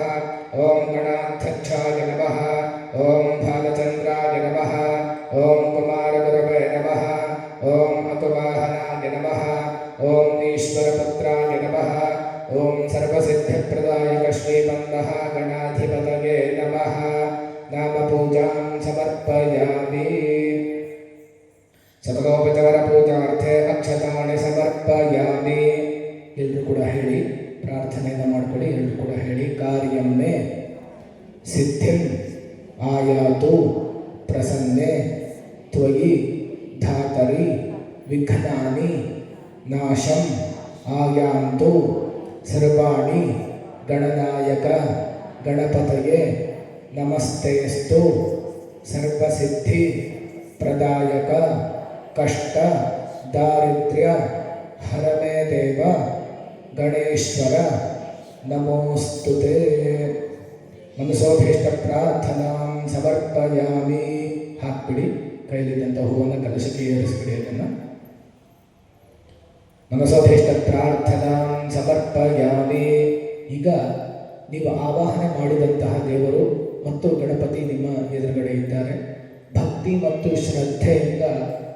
A: ಓಂ ಗಣಾಧ್ಯಕ್ಷಾಯ ನಮಃ. ಓಂ ಬಾಲಚಂದ್ರಾಯ ನಮಃ. ಓಂ ಕುಮಾರಗುರವೇ ನಮಃ. ಓಂ ಅಕುವಾಹನಾಯ ನಮಃ. ಓಂ ಈಶ್ವರಪುತ್ರಾಯ ನಮಃ. ಓಂ ಸರ್ವಸಿದ್ಧಿಪ್ರದಾಯಕ ಶ್ರೀಮನ್ನಃ ಗಣಾಧಿಪತಯೇ ನಮಃ. ನಾಮ ಪೂಜಾಂ ಸಮರ್ಪಯಾಮಿ. ಸಕಲೋಪಚಾರ ಪೂಜಾರ್ಥೆ ಅಕ್ಷತಾಣಿ ಸಮರ್ಪಯಾಮಿ. ಎಲ್ಲರೂ ಕೂಡ ಹೇಳಿ, ಪ್ರಾರ್ಥನೆಯನ್ನು ಮಾಡಿಕೊಳ್ಳಿ. ಎಲ್ಲರೂ ಕೂಡ ಹೇಳಿ. ಕಾರ್ಯಮ್ಮೆ ಸಿದ್ಧಿಂ ಆಯಾತು ಪ್ರಸನ್ನೆ ತ್ವಯಿ ಧಾತರಿ ವಿಘ್ನಾನಿ ನಾಶಂ ಆಯಾಂತು ಸರ್ವಾಣಿ ಗಣನಾಯಕ ಗಣಪತಯೇ ನಮಸ್ತೇಸ್ತು ಸರ್ವಸಿದ್ಧಿ ಪ್ರದಾಯಕ ಕಷ್ಟ ದಾರಿದ್ರ್ಯ ಹರಮೇ ದೇವ ಗಣೇಶ್ವರ ನಮೋಸ್ತುತೇ. ಮನಸೋಭೀಷ್ಟ ಪ್ರಾರ್ಥನಾಂ ಸಮರ್ಪಯಾಮಿ. ಹಾಕ್ಬಿಡಿ, ಕೈಲಿದ್ದಂಥ ಹೂವನ್ನು ಕಲಶಕ್ಕೆ ಏರಿಸ್ಬಿಡಿ. ಅದನ್ನು ಮನಸೋಭೀಷ್ಟ ಪ್ರಾರ್ಥನಾಂ ಸಮರ್ಪಯಾಮಿ. ಈಗ ನೀವು ಆವಾಹನೆ ಮಾಡಿದಂತಹ ದೇವರು ಮತ್ತು ಗಣಪತಿ ನಿಮ್ಮ ಎದುರುಗಡೆ ಇದ್ದಾರೆ. ಭಕ್ತಿ ಮತ್ತು ಶ್ರದ್ಧೆಯಿಂದ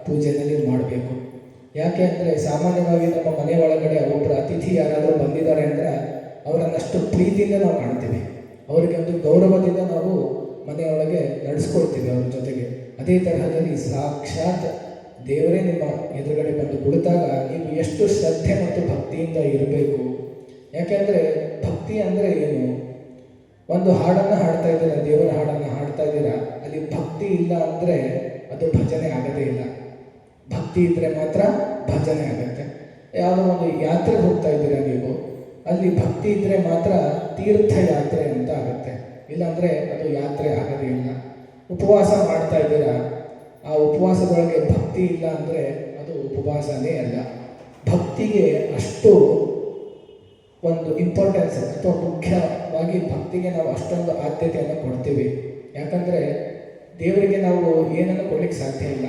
A: ಪೂಜೆಯಲ್ಲಿ ಮಾಡಬೇಕು. ಯಾಕೆ ಅಂದರೆ ಸಾಮಾನ್ಯವಾಗಿ ನಮ್ಮ ಮನೆ ಒಳಗಡೆ ಒಬ್ಬರು ಅತಿಥಿ ಯಾರಾದರೂ ಬಂದಿದ್ದಾರೆ ಅಂದರೆ ಅವರನ್ನಷ್ಟು ಪ್ರೀತಿಯಿಂದ ನಾವು ಕಾಣ್ತೀವಿ. ಅವರಿಗೆ ಒಂದು ಗೌರವದಿಂದ ನಾವು ಮನೆಯೊಳಗೆ ನಡೆಸ್ಕೊಳ್ತೀವಿ ಅವ್ರ ಜೊತೆಗೆ. ಅದೇ ತರಹದಲ್ಲಿ ಸಾಕ್ಷಾತ್ ದೇವರೇ ನಿಮ್ಮ ಎದುರುಗಡೆ ಬಂದು ಕುಳಿತಾಗ ನೀವು ಎಷ್ಟು ಶ್ರದ್ಧೆ ಮತ್ತು ಭಕ್ತಿಯಿಂದ ಇರಬೇಕು. ಯಾಕೆಂದರೆ ಭಕ್ತಿ ಅಂದರೆ ಏನು? ಒಂದು ಹಾಡನ್ನು ಹಾಡ್ತಾ ಇದ್ದೀರಾ, ದೇವರ ಹಾಡನ್ನು ಹಾಡ್ತಾ ಇದ್ದೀರಾ, ಅಲ್ಲಿ ಭಕ್ತಿ ಇಲ್ಲ ಅಂದರೆ ಅದು ಭಜನೆ ಆಗದೇ ಇಲ್ಲ. ಭಕ್ತಿ ಇದ್ದರೆ ಮಾತ್ರ ಭಜನೆ ಆಗುತ್ತೆ. ಯಾವುದೋ ಒಂದು ಯಾತ್ರೆಗೆ ಹೋಗ್ತಾ ಇದ್ದೀರಾ ನೀವು, ಅಲ್ಲಿ ಭಕ್ತಿ ಇದ್ದರೆ ಮಾತ್ರ ತೀರ್ಥಯಾತ್ರೆ ಅಂತ ಆಗುತ್ತೆ. ಇಲ್ಲಾಂದರೆ ಅದು ಯಾತ್ರೆ ಆಗೋದೇ ಇಲ್ಲ. ಉಪವಾಸ ಮಾಡ್ತಾ ಇದ್ದೀರಾ, ಆ ಉಪವಾಸದೊಳಗೆ ಭಕ್ತಿ ಇಲ್ಲ ಅಂದರೆ ಅದು ಉಪವಾಸನೇ ಅಲ್ಲ. ಭಕ್ತಿಗೆ ಅಷ್ಟು ಒಂದು ಇಂಪಾರ್ಟೆನ್ಸ್ ಅಥವಾ ಮುಖ್ಯವಾಗಿ ಭಕ್ತಿಗೆ ನಾವು ಅಷ್ಟೊಂದು ಆದ್ಯತೆಯನ್ನು ಕೊಡ್ತೀವಿ. ಯಾಕಂದರೆ ದೇವರಿಗೆ ನಾವು ಏನನ್ನು ಕೊಡಲಿಕ್ಕೆ ಸಾಧ್ಯ ಇಲ್ಲ.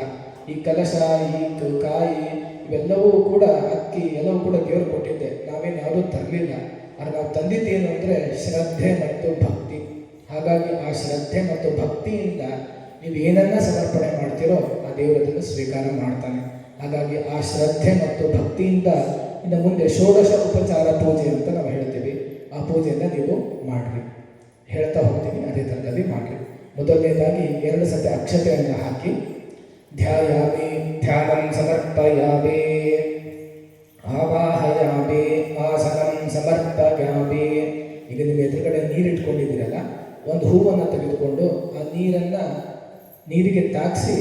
A: ಈ ಕಲಶ, ಈ ಕಾಯಿ, ಇವೆಲ್ಲವೂ ಕೂಡ ಅಕ್ಕಿ ಎಲ್ಲವೂ ಕೂಡ ದೇವರು ಕೊಟ್ಟಿದ್ದೆ. ನಾವೇನು ಯಾವುದೂ ತರಲಿಲ್ಲ. ಆದರೆ ನಾವು ತಂದಿದ್ದೇನು ಅಂದರೆ ಶ್ರದ್ಧೆ ಮತ್ತು ಭಕ್ತಿ. ಹಾಗಾಗಿ ಆ ಶ್ರದ್ಧೆ ಮತ್ತು ಭಕ್ತಿಯಿಂದ ನೀವು ಏನನ್ನ ಸಮರ್ಪಣೆ ಮಾಡ್ತೀರೋ ಆ ದೇವರನ್ನು ಸ್ವೀಕಾರ ಮಾಡ್ತಾನೆ. ಹಾಗಾಗಿ ಆ ಶ್ರದ್ಧೆ ಮತ್ತು ಭಕ್ತಿಯಿಂದ ಇನ್ನು ಮುಂದೆ ಷೋಡಶ ಉಪಚಾರ ಪೂಜೆ ಅಂತ ನಾವು ಹೇಳ್ತೀವಿ. ಆ ಪೂಜೆಯನ್ನು ನೀವು ಮಾಡಿರಿ. ಹೇಳ್ತಾ ಹೋಗ್ತೀನಿ, ಅದೇ ಥರದಲ್ಲಿ ಮಾಡಿರಿ. ಮೊದಲನೇದಾಗಿ 2 ಸತಿ ಅಕ್ಷತೆಯನ್ನು ಹಾಕಿ ಧ್ಯಾಯಾಮಿ, ಧ್ಯಾನಂ ಸಮರ್ಪಯಾಮಿ, ಆವಾಹಯಾಮಿ, ಆಸನಂ ಸಮರ್ಪಯಾಮಿ. ಈಗ ನಿಮ್ಮ ಎದುರುಗಡೆ ನೀರಿಟ್ಕೊಂಡಿದ್ದೀರಲ್ಲ, ಒಂದು ಹೂವನ್ನು ತೆಗೆದುಕೊಂಡು ಆ ನೀರಿಗೆ ತಾಗಿಸಿ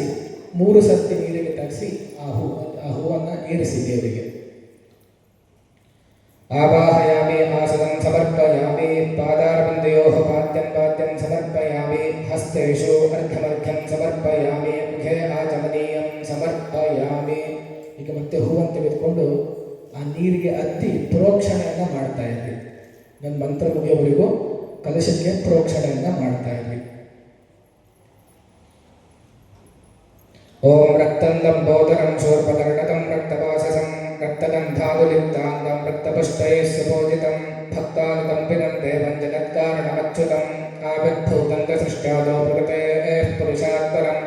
A: 3 ಸರ್ತಿ ನೀರಿಗೆ ತಾಗಿಸಿ ಆ ಹೂವನ್ನು ಏರಿಸಿ ದೇವರಿಗೆ. आवाहयामि आसनं समर्पयामि पादारविन्दयोः पाद्यं समर्पयामि हस्तेषु अर्घ्यमर्घ्यं समर्पयामि मुखे आचमनीयं ಸಮರ್ಪಯಾಮಿ. ಈಗ ಮತ್ತೆ ಹೂವನ್ನು ತೆಗೆದುಕೊಂಡು ಆ ನೀರಿಗೆ ಅದ್ದಿ ಪ್ರೋಕ್ಷಣೆಯನ್ನು ಮಾಡ್ತಾ ಇದ್ವಿ. ನನ್ನ ಮಂತ್ರ ಮುಗಿಯೋವರೆಗೂ ಕಲಶಕ್ಕೆ ಪ್ರೋಕ್ಷಣೆಯನ್ನು ಮಾಡ್ತಾ ಇದ್ವಿ. ಓಂ ರಕ್ತಂ ಲಂಬೋದರಂ ಶೂರ್ಪಕರ್ಣಕಂ ರಕ್ತಪಾಶಸಂ ರಕ್ತಗಂಧಾದುಲಿಪ್ತಾಂಗಂ ರಕ್ತಪುಷ್ಟೈಃ ಸುಪೂಜಿತಂ ಭಕ್ತಾನುಕಂಪಿನಂ ದೇವಂ ಜಗತ್ಕಾರಣಮಚ್ಯುತಂ ಆವಿರ್ಭೂತಂ ಸೃಷ್ಟ್ಯಾದೋ ಪ್ರಕೃತೇಃ ಪುರುಷಾತ್ಪರಂ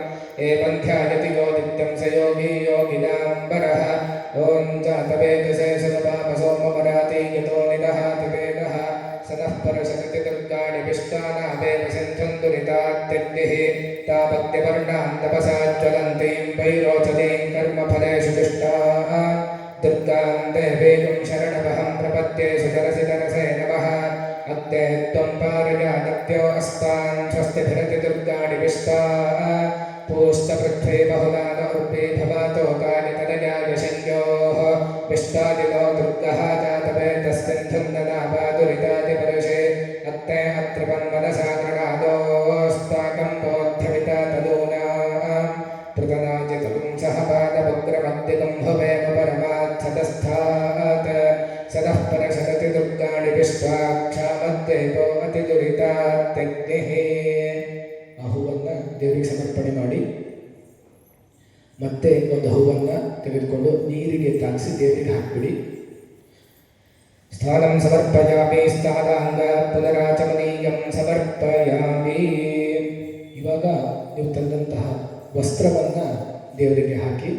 A: ಏವಂ ಧ್ಯಾಯತಿ ಯೋ ನಿತ್ಯಂ ಸ ಯೋಗಿ ಯೋಗಿನಾಂಬರಃ. ಓಂ ಜಾತವೇದಸೇ ಸದಪಾಪಸೋಮವರಾತಿ ಯತೋ ನಿದಹಾತಿ ವೇದಃ ಸನಃ ಪರಶತತಿ ದುರ್ಗಾಣಿ ವಿಷ್ಟಾನಾವೇವ ಸಿಂಧುಂದುರಿತಾತ್ಯಗ್ನಿಃ ತಾಪತ್ಯವರ್ಣಾಂ ತಪಸಾ ಜ್ವಲಂತೀಂ ವೈರೋಚತೀಂ ಕರ್ಮಫಲೇಷು ದುಷ್ಟಾಃ ದುರ್ಗಾಂ ದೇವೀಂ ಶರಣಮಹಂ ಪ್ರಪದ್ಯೆ ಸುತರಸಿ ತರಸೇ ನಮಃ. ಅಗ್ನೇ ತ್ವಂ ಪಾರಿಜಾತತ್ಯೋ ಅಸ್ತಾನ್ ಸ್ವಸ್ತಿಭಿರತಿ ದುರ್ಗಾಣಿ ವಿಷ್ಟಾಃ ಪೂಷ್ಟಪೃಥ್ವೀ ಬಹುಲಾನ ಉರ್ಪೀ ಭವಾತೋ ಕಾನಿ ತನಯಾಯ ಶಂಯೋಃ ವಿಷ್ಟಾದಿನೋ ದುರ್ಗಃ ಜಾತವೇತಸ್ಸಿಂಧುಂ ನನಾಪಾದುರಿತಾದಿ ಪರುಷೇ ಅತ್ತೆ ಅತ್ರಿಪನ್ ಮನಸಾ ಗೃಣಾದೋಸ್ತಾಕಂ ಬೋಧ್ಯವಿತಾ ತದೂನಾಂ ಪೃತನಾಜಿತಂ ಸಹ ಪಾದವಗ್ರಮದ್ದಿಕಂ ಭವೇಮ ಪರಮಾರ್ಥತಸ್ಥಾತ್ ಸದಃ ಪರಶರತಿ ದುರ್ಗಾಣಿ ವಿಶ್ವಾಕ್ಷಾಮದ್ದೇವೋ ಅತಿದುರಿತಾತ್ಯಗ್ನಿಃ. ಆ ಹೂವನ್ನು ದೇವರಿಗೆ ಸಮರ್ಪಣೆ ಮಾಡಿ ಮತ್ತೆ ಒಂದು ಹೂವನ್ನು ತೆಗೆದುಕೊಂಡು ನೀರಿಗೆ ತಾಗಿಸಿ ದೇವರಿಗೆ ಹಾಕಿಬಿಡಿ. ಸ್ಥಾನಂ ಸಮರ್ಪಯಾಮಿ ಸ್ಥಾನಾಂಗ ಪುನರಾಚಮನೀಯಂ ಸಮರ್ಪಯಾಮಿ. ಇವಾಗ ನೀವು ತಂದಂತಹ ವಸ್ತ್ರವನ್ನು ದೇವರಿಗೆ ಹಾಕಿ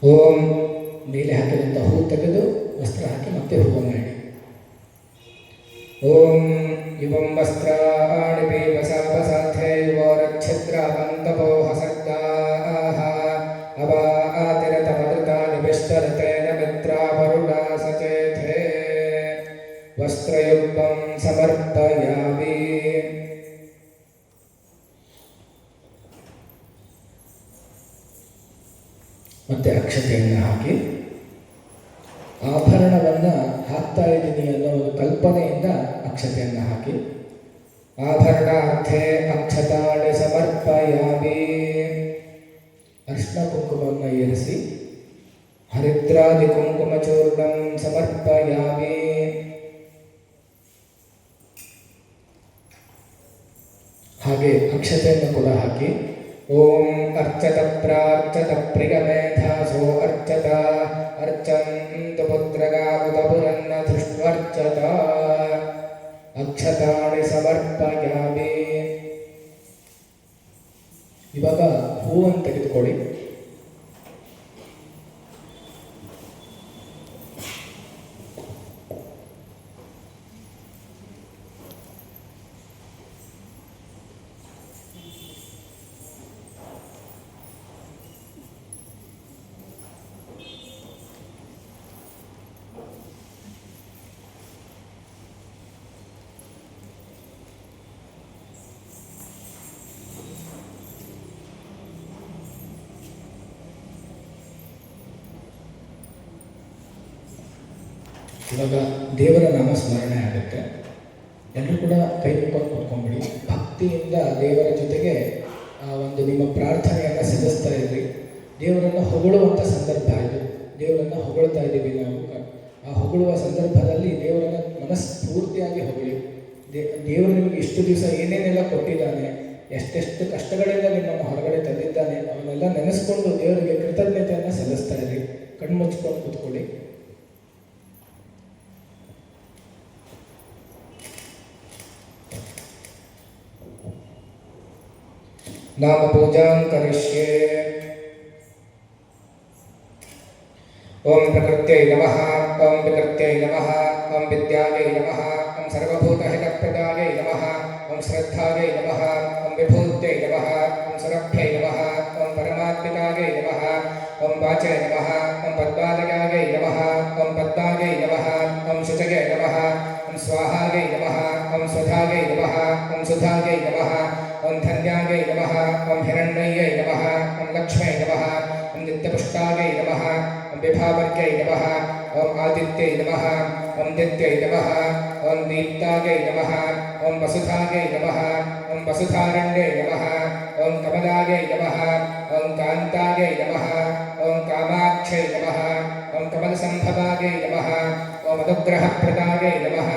A: ಓಂ ಮೇಲೆ ಹಾಕಿದಂಥ ಹೂ ತೆಗೆದು ವಸ್ತ್ರ ಹಾಕಿ ಮತ್ತೆ ಹೂವನ್ನು ಇಡಿ. ಓಂ ಇವಂ ವಸ್ತ್ರಾಣಿ ಪೀವಸಾಪಸಾಧ್ಯೈವೋ ರಚ್ಛಿದ್ರಾವಂತಪೋಹ ಸರ್ಗಾಃ ಅವಾತಿರತಮೃತಾನಿ ವಿಶ್ವರತೇನ ಮಿತ್ರಾವರುಣಾ ಸಚೇಥೇ. ವಸ್ತ್ರಯುಗ್ಮಂ ಸಮರ್ಪಯಾಮಿ. ಮತ್ತೆ ಅಕ್ಷತೆಯನ್ನು ಹಾಕಿ ಆಭರಣವನ್ನು ಹಾಕ್ತಾ ಇದ್ದೀನಿ ಅನ್ನೋ ಒಂದು ಕಲ್ಪನೆಯಿಂದ ಅಕ್ಷತೆಯನ್ನು ಹಾಕಿ ಆಭರಣಾರ್ಥೇ ಅಕ್ಷತಾಳಿ ಸಮರ್ಪಯಾಮಿ. ಅರ್ಶಿನ ಕುಂಕುಮವನ್ನು ಏರಿಸಿ ಹರಿದ್ರಾದಿ ಕುಂಕುಮಚೂರ್ಣಂ ಸಮರ್ಪಯಾಮಿ. ಹಾಗೆ ಅಕ್ಷತೆಯನ್ನು ಕೂಡ ಹಾಕಿ ಓಂ ಅರ್ಚತ ಪ್ರಾರ್ಚತ ಪ್ರಿಯಮೇಧಾಸೋ ಅರ್ಚತ ಅರ್ಚಂತು ಪುತ್ರಗಾಮುದಪುರನ್ನ ದೃಷ್ಟ್ವರ್ಚತ ಅಕ್ಷತಾಣಿ ಸಮರ್ಪಯಾಮಿ. ಇವಾಗ ಹೂವನ್ನು ತೆಗೆದುಕೊಳ್ಳಿ. ಇವಾಗ ದೇವರ ನಾಮಸ್ಮರಣೆ ಆಗುತ್ತೆ. ಎಲ್ಲರೂ ಕೂಡ ಕೈ ಮುಕ್ಕೊಂಡು ಕೂತ್ಕೊಂಡ್ಬಿಡಿ. ಭಕ್ತಿಯಿಂದ ದೇವರ ಜೊತೆಗೆ ಒಂದು ನಿಮ್ಮ ಪ್ರಾರ್ಥನೆಯನ್ನು ಸಲ್ಲಿಸ್ತಾ ಇದ್ರಿ. ದೇವರನ್ನು ಹೊಗಳುವಂಥ ಸಂದರ್ಭ ಇದು. ದೇವರನ್ನು ಹೊಗಳ್ತಾ ಇದ್ದೀವಿ ನಾವು. ಆ ಹೊಗಳುವ ಸಂದರ್ಭದಲ್ಲಿ ದೇವರನ್ನು ಮನಸ್ಫೂರ್ತಿಯಾಗಿ ಹೊಗಳಿ. ದೇವರು ನಿಮಗೆ ಇಷ್ಟು ದಿವಸ ಏನೇನೆಲ್ಲ ಕೊಟ್ಟಿದ್ದಾನೆ, ಎಷ್ಟೆಷ್ಟು ಕಷ್ಟಗಳಿಂದ ನಿಮ್ಮನ್ನು ಹೊರಗಡೆ ತಂದಿದ್ದಾನೆ, ಅವನ್ನೆಲ್ಲ ನೆನೆಸ್ಕೊಂಡು ದೇವರಿಗೆ ಕೃತಜ್ಞತೆಯನ್ನು ಸಲ್ಲಿಸ್ತಾ ಇದ್ರಿ. ಕಣ್ಮುಚ್ಕೊಂಡು ಕೂತ್ಕೊಳ್ಳಿ. नाम पूजां करिष्ये. ओम प्रकृत्यै नमः. ओम विकृत्यै नमः. ओम विद्यायै नमः. ओम सर्वभूतहितप्रदायै नमः. ओम श्रद्धायै नमः. ओम विभूत्यै नमः. ओम सुरभ्यै नमः. ओम परमात्मिकायै नमः. ओम वाचे नमः ओं पद्मालयायै नमः ओं पद्मायै नमः ओं शुचये नमः ओं स्वाहायै नमः ओं स्वधायै नमः ओं सुधायै नमः ओं धन्यायै नमः ओं हिरण्मय्यै नमः ओं लक्ष्मै नमः ओं नित्यपुष्टायै नमः ओं विभावर्यै नमः ओं आदित्यै नमः ओं दित्यै नमः ओं दीप्तायै नमः ओं वसुधायै नमः ओं वसुधारण्यै नमः ओं कमलायै नमः ओं कान्तायै नमः ओं कामाक्षै नमः ओं कमलसम्भवायै नमः ओं अनुग्रहप्रदायै नमः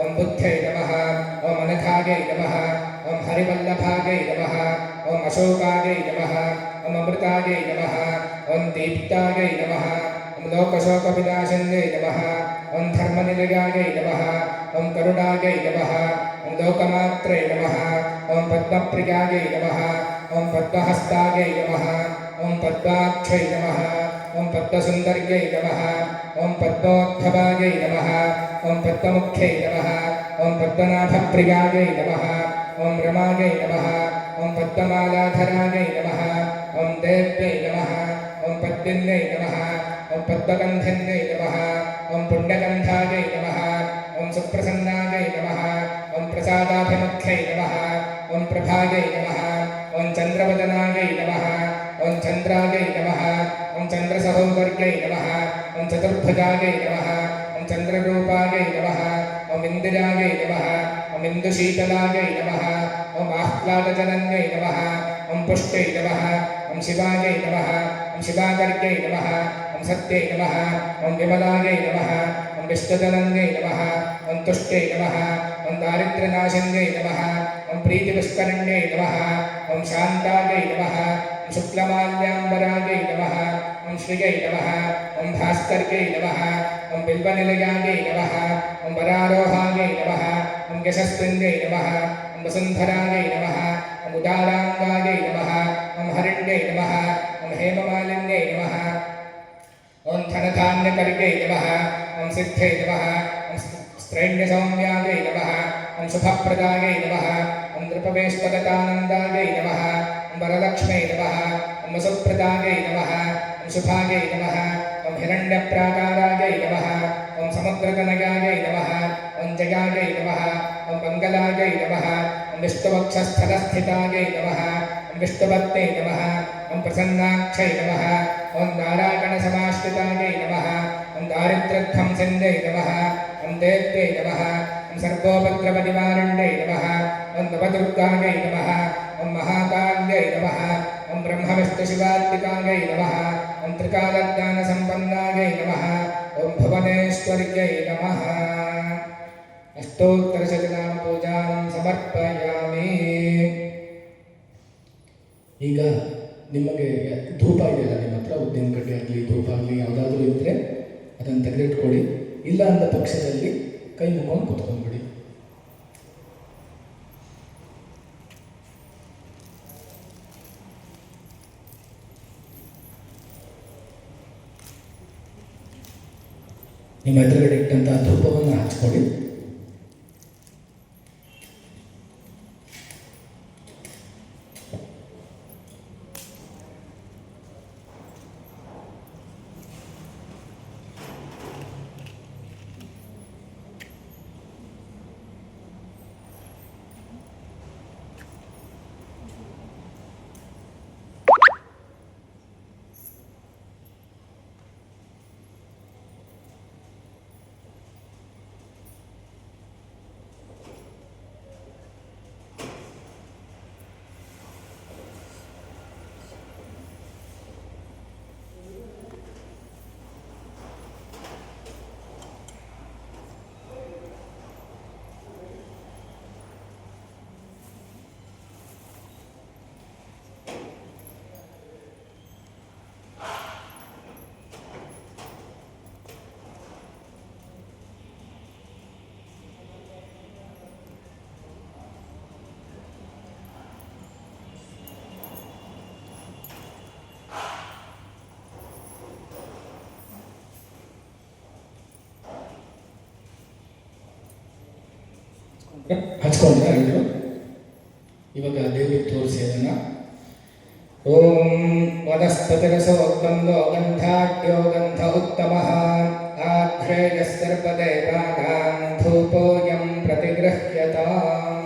A: ओं बुद्ध्यै नमः ओं अनघायै नमः ओं हरिवल्लभायै नमः ओं अशोकायै नमः ओं अमृतायै नमः ओं दीप्तायै नमः ओं लोकशोकविनाशिन्यै नमः ओं धर्मनिलयायै नमः ओं करुणायै नमः ओं लोकमात्रे नमः ओं पद्मप्रियायै नमः ओं पद्महस्तायै नमः ओं पद्माक्षै नमः ओं पद्मसुन्दर्यै नमः ओं पद्मोद्भवायै नमः ओं पद्ममुख्यै नमः ओं पद्मनाभप्रियायै नमः ओं रमायै नमः ओं पद्ममालाधरायै नमः ओं देव्यै नमः ओं पद्मिन्यै नमः ओं पद्मगन्धिन्यै नमः ओं पुण्यगन्धायै नमः ओं सुप्रसन्नायै नमः ओं प्रसादाभिमुख्यै नमः ओं प्रभायै नमः ओं चन्द्रवदनायै नमः ओं चन्द्रायै नमः ओं चन्द्रसहोदर्यै नमः ओं चतुर्भुजायै नमः ओं चन्द्ररूपायै नमः ओं इन्दिरायै नमः ओं इन्दुशीतलायै नमः ओं आह्लादजनन्यै नमः ओं पुष्ट्यै नमः ओं शिवायै नमः ओं शिवाकर्यै नमः ओं सत्यै नमः ओं विमलायै नमः ओं विष्णुजनन्यै नमः ओं तुष्ट्यै नमः ओं दारिद्र्यनाशिन्यै नमः ओं प्रीतिपुष्करण्यै नमः ओं शान्तायै नमः ओं शुक्लमाल्याम्बरायै नमः ओं श्रियै नमः ओं भास्कर्यै नमः ओं बिल्वनिलयायै नमः ओं वरारोहायै नमः ओं यशस्विन्यै नमः ओं वसुन्धरायै नमः ओं उदाराङ्गायै नमः ओं हरिण्यै नमः ओं हेममालिन्यै नमः ओं धनधान्यकर्यै नमः ओं सिद्ध्यै नमः ओं स्त्रैण्यसौम्यायै नमः ओं शुभप्रदायै नमः ओं नृपवेष्पगतानन्दायै नमः ओं वरलक्ष्मै नमः ओं वसुप्रदायै नमः ओं शुभायै नमः ओं हिरण्यप्राकारायै नमः ओं समुद्रतनयायै नमः ओं जयायै नमः ओं मङ्गलायै नमः ओं विष्णुवक्षस्थलस्थितायै नमः ओं विष्णुपत्न्यै नमः ओं प्रसन्नाक्षै नमः ओं नारायणसमाश्रितायै नमः ओं दारिद्र्यध्वंसिन्यै नमः ओं देव्यै नमः ओं सर्वोपद्रवनिवारण्यै नमः ओं नवदुर्गायै नमः ओं महाकाल्यै नमः ओं ब्रह्मविष्णुशिवात्मिकायै नमः ओं त्रिकालज्ञानसम्पन्नायै नमः ओं भुवनेश्वर्यै नमः अष्टोत्तरशतनाम पूजां समर्पयामि। ಈಗ ನಿಮಗೆ ಧೂಪ ಇದೆಯಲ್ಲ ನಿಮ್ಮ ಹತ್ರ, ಉದ್ದಿನ ಕಡ್ಡಿ ಆಗಲಿ ಧೂಪ ಆಗಲಿ ಯಾವುದಾದ್ರೂ ಇದ್ದರೆ ಅದನ್ನು ತೆಗೆದಿಟ್ಕೊಳ್ಳಿ. ಇಲ್ಲ ಅಂದ ಪಕ್ಷದಲ್ಲಿ ಕೈ ಮುಕ್ಕೊಂಡು ಕೂತ್ಕೊಂಡ್ಬಿಡಿ. ನಿಮ್ಮ ಎದುರುಗಡೆ ಇಟ್ಟಂತಹ ಧೂಪವನ್ನು ಹಚ್ಕೊಳ್ಳಿ. ಹಚ್ಕೊಂಡ್ರೆ ಎಲ್ಲರೂ ಇವಾಗ ದೇವರಿಗೆ ತೋರಿಸಿ ಅದನ್ನು ಓಂ ವನಸ್ಪತಿರಸೋ ಗಂಧೋ ಗಂಧಾಢ್ಯೋ ಗಂಧ ಉತ್ತಮಃ ಆಘ್ರೇಯಸ್ಸರ್ವದೇವಾನಾಂ ಧೂಪೋऽಯಂ ಪ್ರತಿಗೃಹ್ಯತಾಂ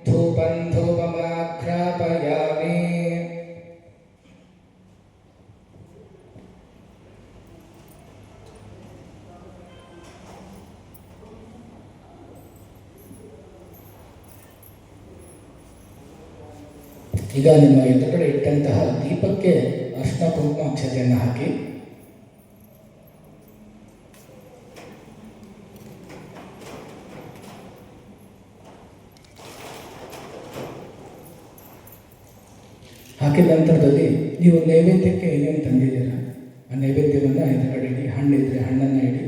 A: ಧೂಪಂ ಧೂಪಮಾಘ್ರಾಪಯಾಮಿ. ಈಗ ನಿಮ್ಮ ಎದುರುಗಡೆ ಇಟ್ಟಂತಹ ದೀಪಕ್ಕೆ ಅರ್ಶಿನ ಕುಂಕುಮ ಅಕ್ಷತೆಯನ್ನು ಹಾಕಿ ಹಾಕಿದ ನಂತರದಲ್ಲಿ ನೀವು ನೈವೇದ್ಯಕ್ಕೆ ಏನೇನು ತಂದಿದ್ದೀರ ಆ ನೈವೇದ್ಯವನ್ನು ಎದುರುಗಡೆ ಇಡಿ. ಹಣ್ಣಿದ್ರೆ ಹಣ್ಣನ್ನು ಇಡಿ.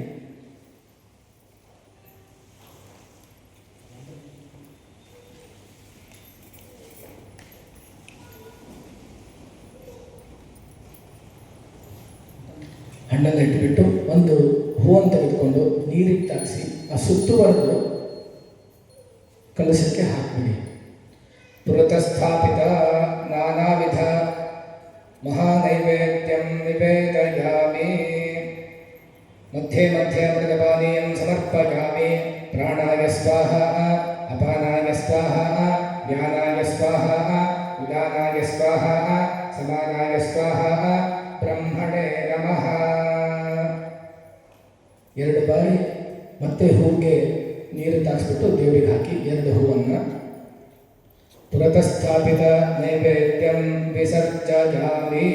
A: ಹಣ್ಣನ್ನು ಇಟ್ಟುಬಿಟ್ಟು ಒಂದು ಹೂವನ್ನು ತೆಗೆದುಕೊಂಡು ನೀರಿಗೆ ತಾಗಿಸಿ ಆ ಸುತ್ತುವರೆದು ಕಲಶಕ್ಕೆ ಹಾಕಿಬಿಡಿ. ಪುರತಸ್ಥಾಪಿತ ನಾನಾ ವಿಧ ಮಹಾನೈವೇದ್ಯಂ ನಿವೇದಯಾಮಿ. ಮಧ್ಯೆ ಮಧ್ಯೆ ಅಮೃತಪಾನೀಯಂ ಸಮರ್ಪಯಾಮಿ. ಪ್ರಾಣಾಯ ಸ್ವಾಹ, ಅಪಾನಾಯ ಸ್ವಾಹ, ವ್ಯಾನಾಯ ಸ್ವಾಹ, ಉದಾನಾಯ ಸ್ವಾಹ, ಸಮಾನಾಯ ಸ್ವಾಹ, ಬ್ರಹ್ಮಣೇ ನಮಃ. 2 ಬಾರಿ ಮತ್ತೆ ಹೂವಿಗೆ ನೀರು ತಾಗಿಸ್ಬಿಟ್ಟು ದೇವರಿಗೆ ಹಾಕಿ 2 ಹೂವನ್ನು. ಪುರತಸ್ಥಾಪಿತ ನೈವೇದ್ಯಂ ವಿಸರ್ಜಯಾಮಿ.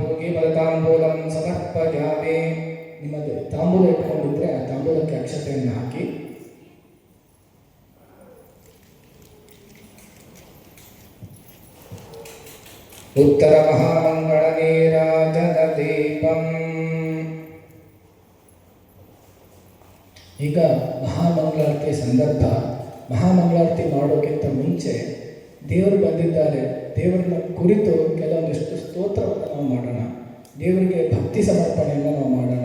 A: ಭೋಗಿಫಲತಾಂಬೂಲಂ ಸಮರ್ಪಯಾಮಿ. ನಿಮ್ಮದು ತಾಂಬೂಲ ಇಟ್ಕೊಂಡಿದ್ರೆ ಆ ತಾಂಬೂಲಕ್ಕೆ ಅಕ್ಷತೆಯನ್ನು ಹಾಕಿ. ಉತ್ತರ ಮಹಾಮಂಗಳ ನೀರಾಜನ ದೀಪಂ. ಈಗ ಮಹಾಮಂಗಳಾರತಿ ಸಂದರ್ಭ. ಮಹಾಮಂಗಳಾರತಿ ಮಾಡೋಕ್ಕಿಂತ ಮುಂಚೆ ದೇವರು ಬಂದಿದ್ದಾರೆ, ದೇವರನ್ನ ಕುರಿತು ಕೆಲವೊಂದಿಷ್ಟು ಸ್ತೋತ್ರವನ್ನು ನಾವು ಮಾಡೋಣ. ದೇವರಿಗೆ ಭಕ್ತಿ ಸಮರ್ಪಣೆಯನ್ನು ನಾವು ಮಾಡೋಣ.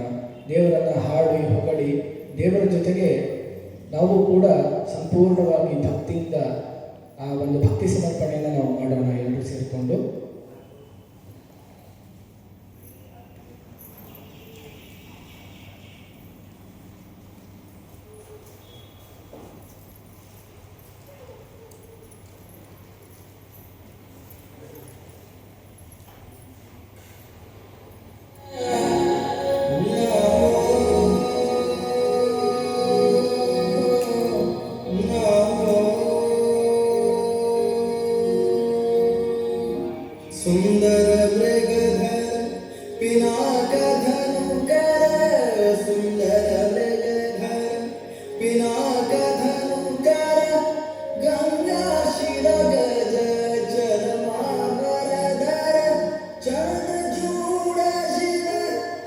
A: ದೇವರನ್ನು ಹಾಡಿ ಹೊಗಳಿ ದೇವರ ಜೊತೆಗೆ ನಾವು ಕೂಡ ಸಂಪೂರ್ಣವಾಗಿ ಭಕ್ತಿಯಿಂದ ಆ ಒಂದು ಭಕ್ತಿ ಸಮರ್ಪಣೆಯನ್ನು ನಾವು ಮಾಡೋಣ ಎಲ್ಲರೂ ಸೇರಿಕೊಂಡು.
B: सुंदर मृगधर पिनाकधनुकर, सुंदर मृगधर पिनाकधनुकर, गंगा शिर गज चरमावरधर, चरणचूड़ शिर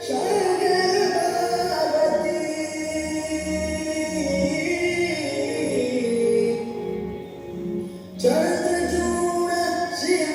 B: सागर पार्वती, चरणचूड़ शिव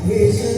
B: Vision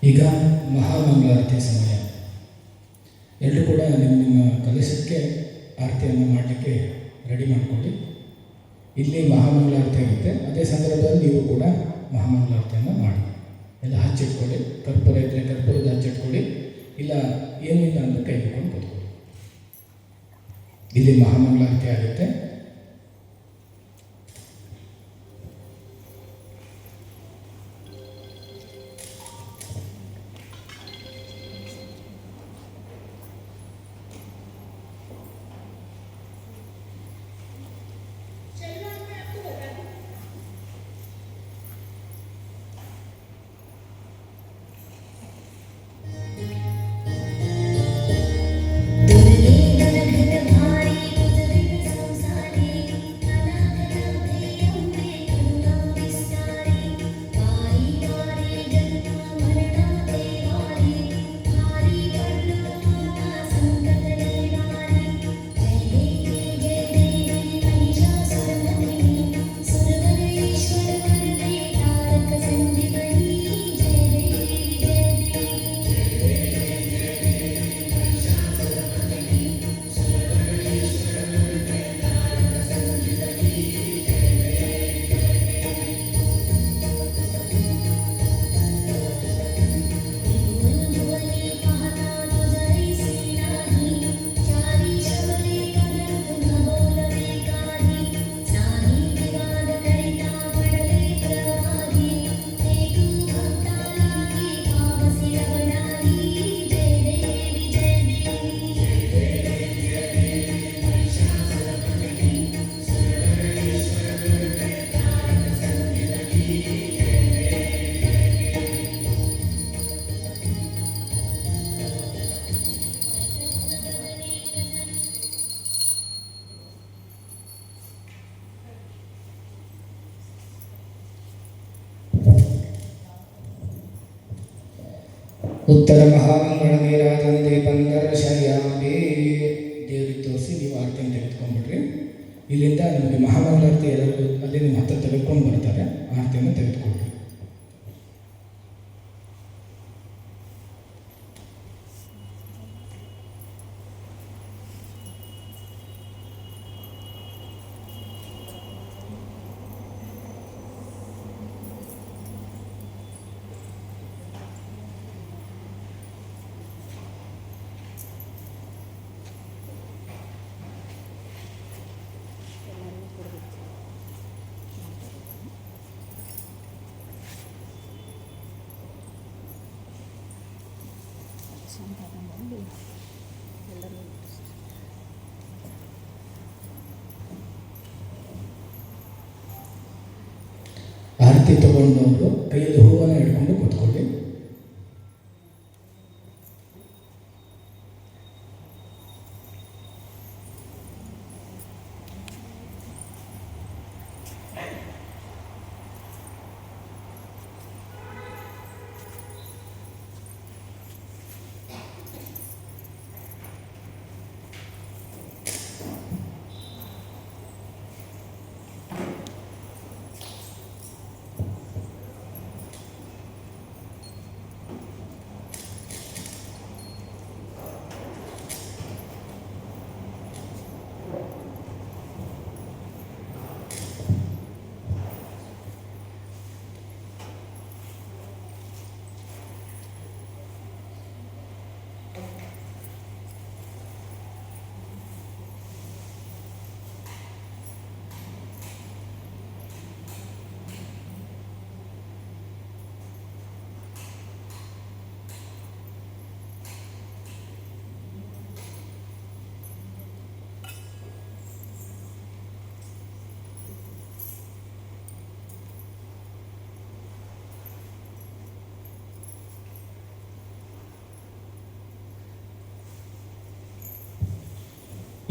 A: ಈಗ ಮಹಾಮಂಗಳಾರತಿ ಸಮಯ. ಎಲ್ಲರೂ ಕೂಡ ನಿಮ್ಮ ಕಲಶಕ್ಕೆ ಆರತಿಯನ್ನು ಮಾಡಲಿಕ್ಕೆ ರೆಡಿ ಮಾಡಿಕೊಳ್ಳಿ. ಇಲ್ಲಿ ಮಹಾಮಂಗಳಾರತಿ ಆಗುತ್ತೆ. ಅದೇ ಸಂದರ್ಭದಲ್ಲಿ ನೀವು ಕೂಡ ಮಹಾಮಂಗಳಾರತಿಯನ್ನು ಮಾಡಿ ಎಲ್ಲ ಹಚ್ಚಿಟ್ಕೊಳ್ಳಿ. ಕರ್ಪೂರ ಇದ್ದರೆ ಕರ್ಪೂರದ ಹಚ್ಚಿಟ್ಕೊಳ್ಳಿ, ಇಲ್ಲ ಏನಿಲ್ಲ ಅಂದರೆ ಕೈ ಮುಕ್ಕೊಂಡು ಕೂತ್ಕೊಳ್ಳಿ. ಇಲ್ಲಿ ಮಹಾಮಂಗಳಾರತಿ ಆಗುತ್ತೆ. ಉತ್ತರ ಮಹಾಮಂಗಳ ನೀರಾಜಂದೆ ಪಂದರ್ಶಯಾಮಿ. ದೇವರಿಗೆ ತೋರಿಸಿ ನೀವು ಆರತಿಯನ್ನು ತೆಗೆದುಕೊಂಡ್ಬಿಡ್ರಿ. ಇಲ್ಲಿಂದ ನಿಮಗೆ ಮಹಾಮಂಗಳಾರತಿ ಎಲ್ಲರೂ ಅಲ್ಲಿ ನಿಮ್ಮ ಹತ್ರ ತೆಗೆದುಕೊಂಡು ಬರ್ತಾರೆ. ಆರತಿಯನ್ನು ತೆಗೆದುಕೊಳ್ರಿ. ಆರತಿ ತಗೊಂಡವರು ಕೈಯಲ್ಲಿ ಹೂವನ್ನು ಹಿಡ್ಕೊಂಡು ಕೂತ್ಕೊಳ್ಳಿ.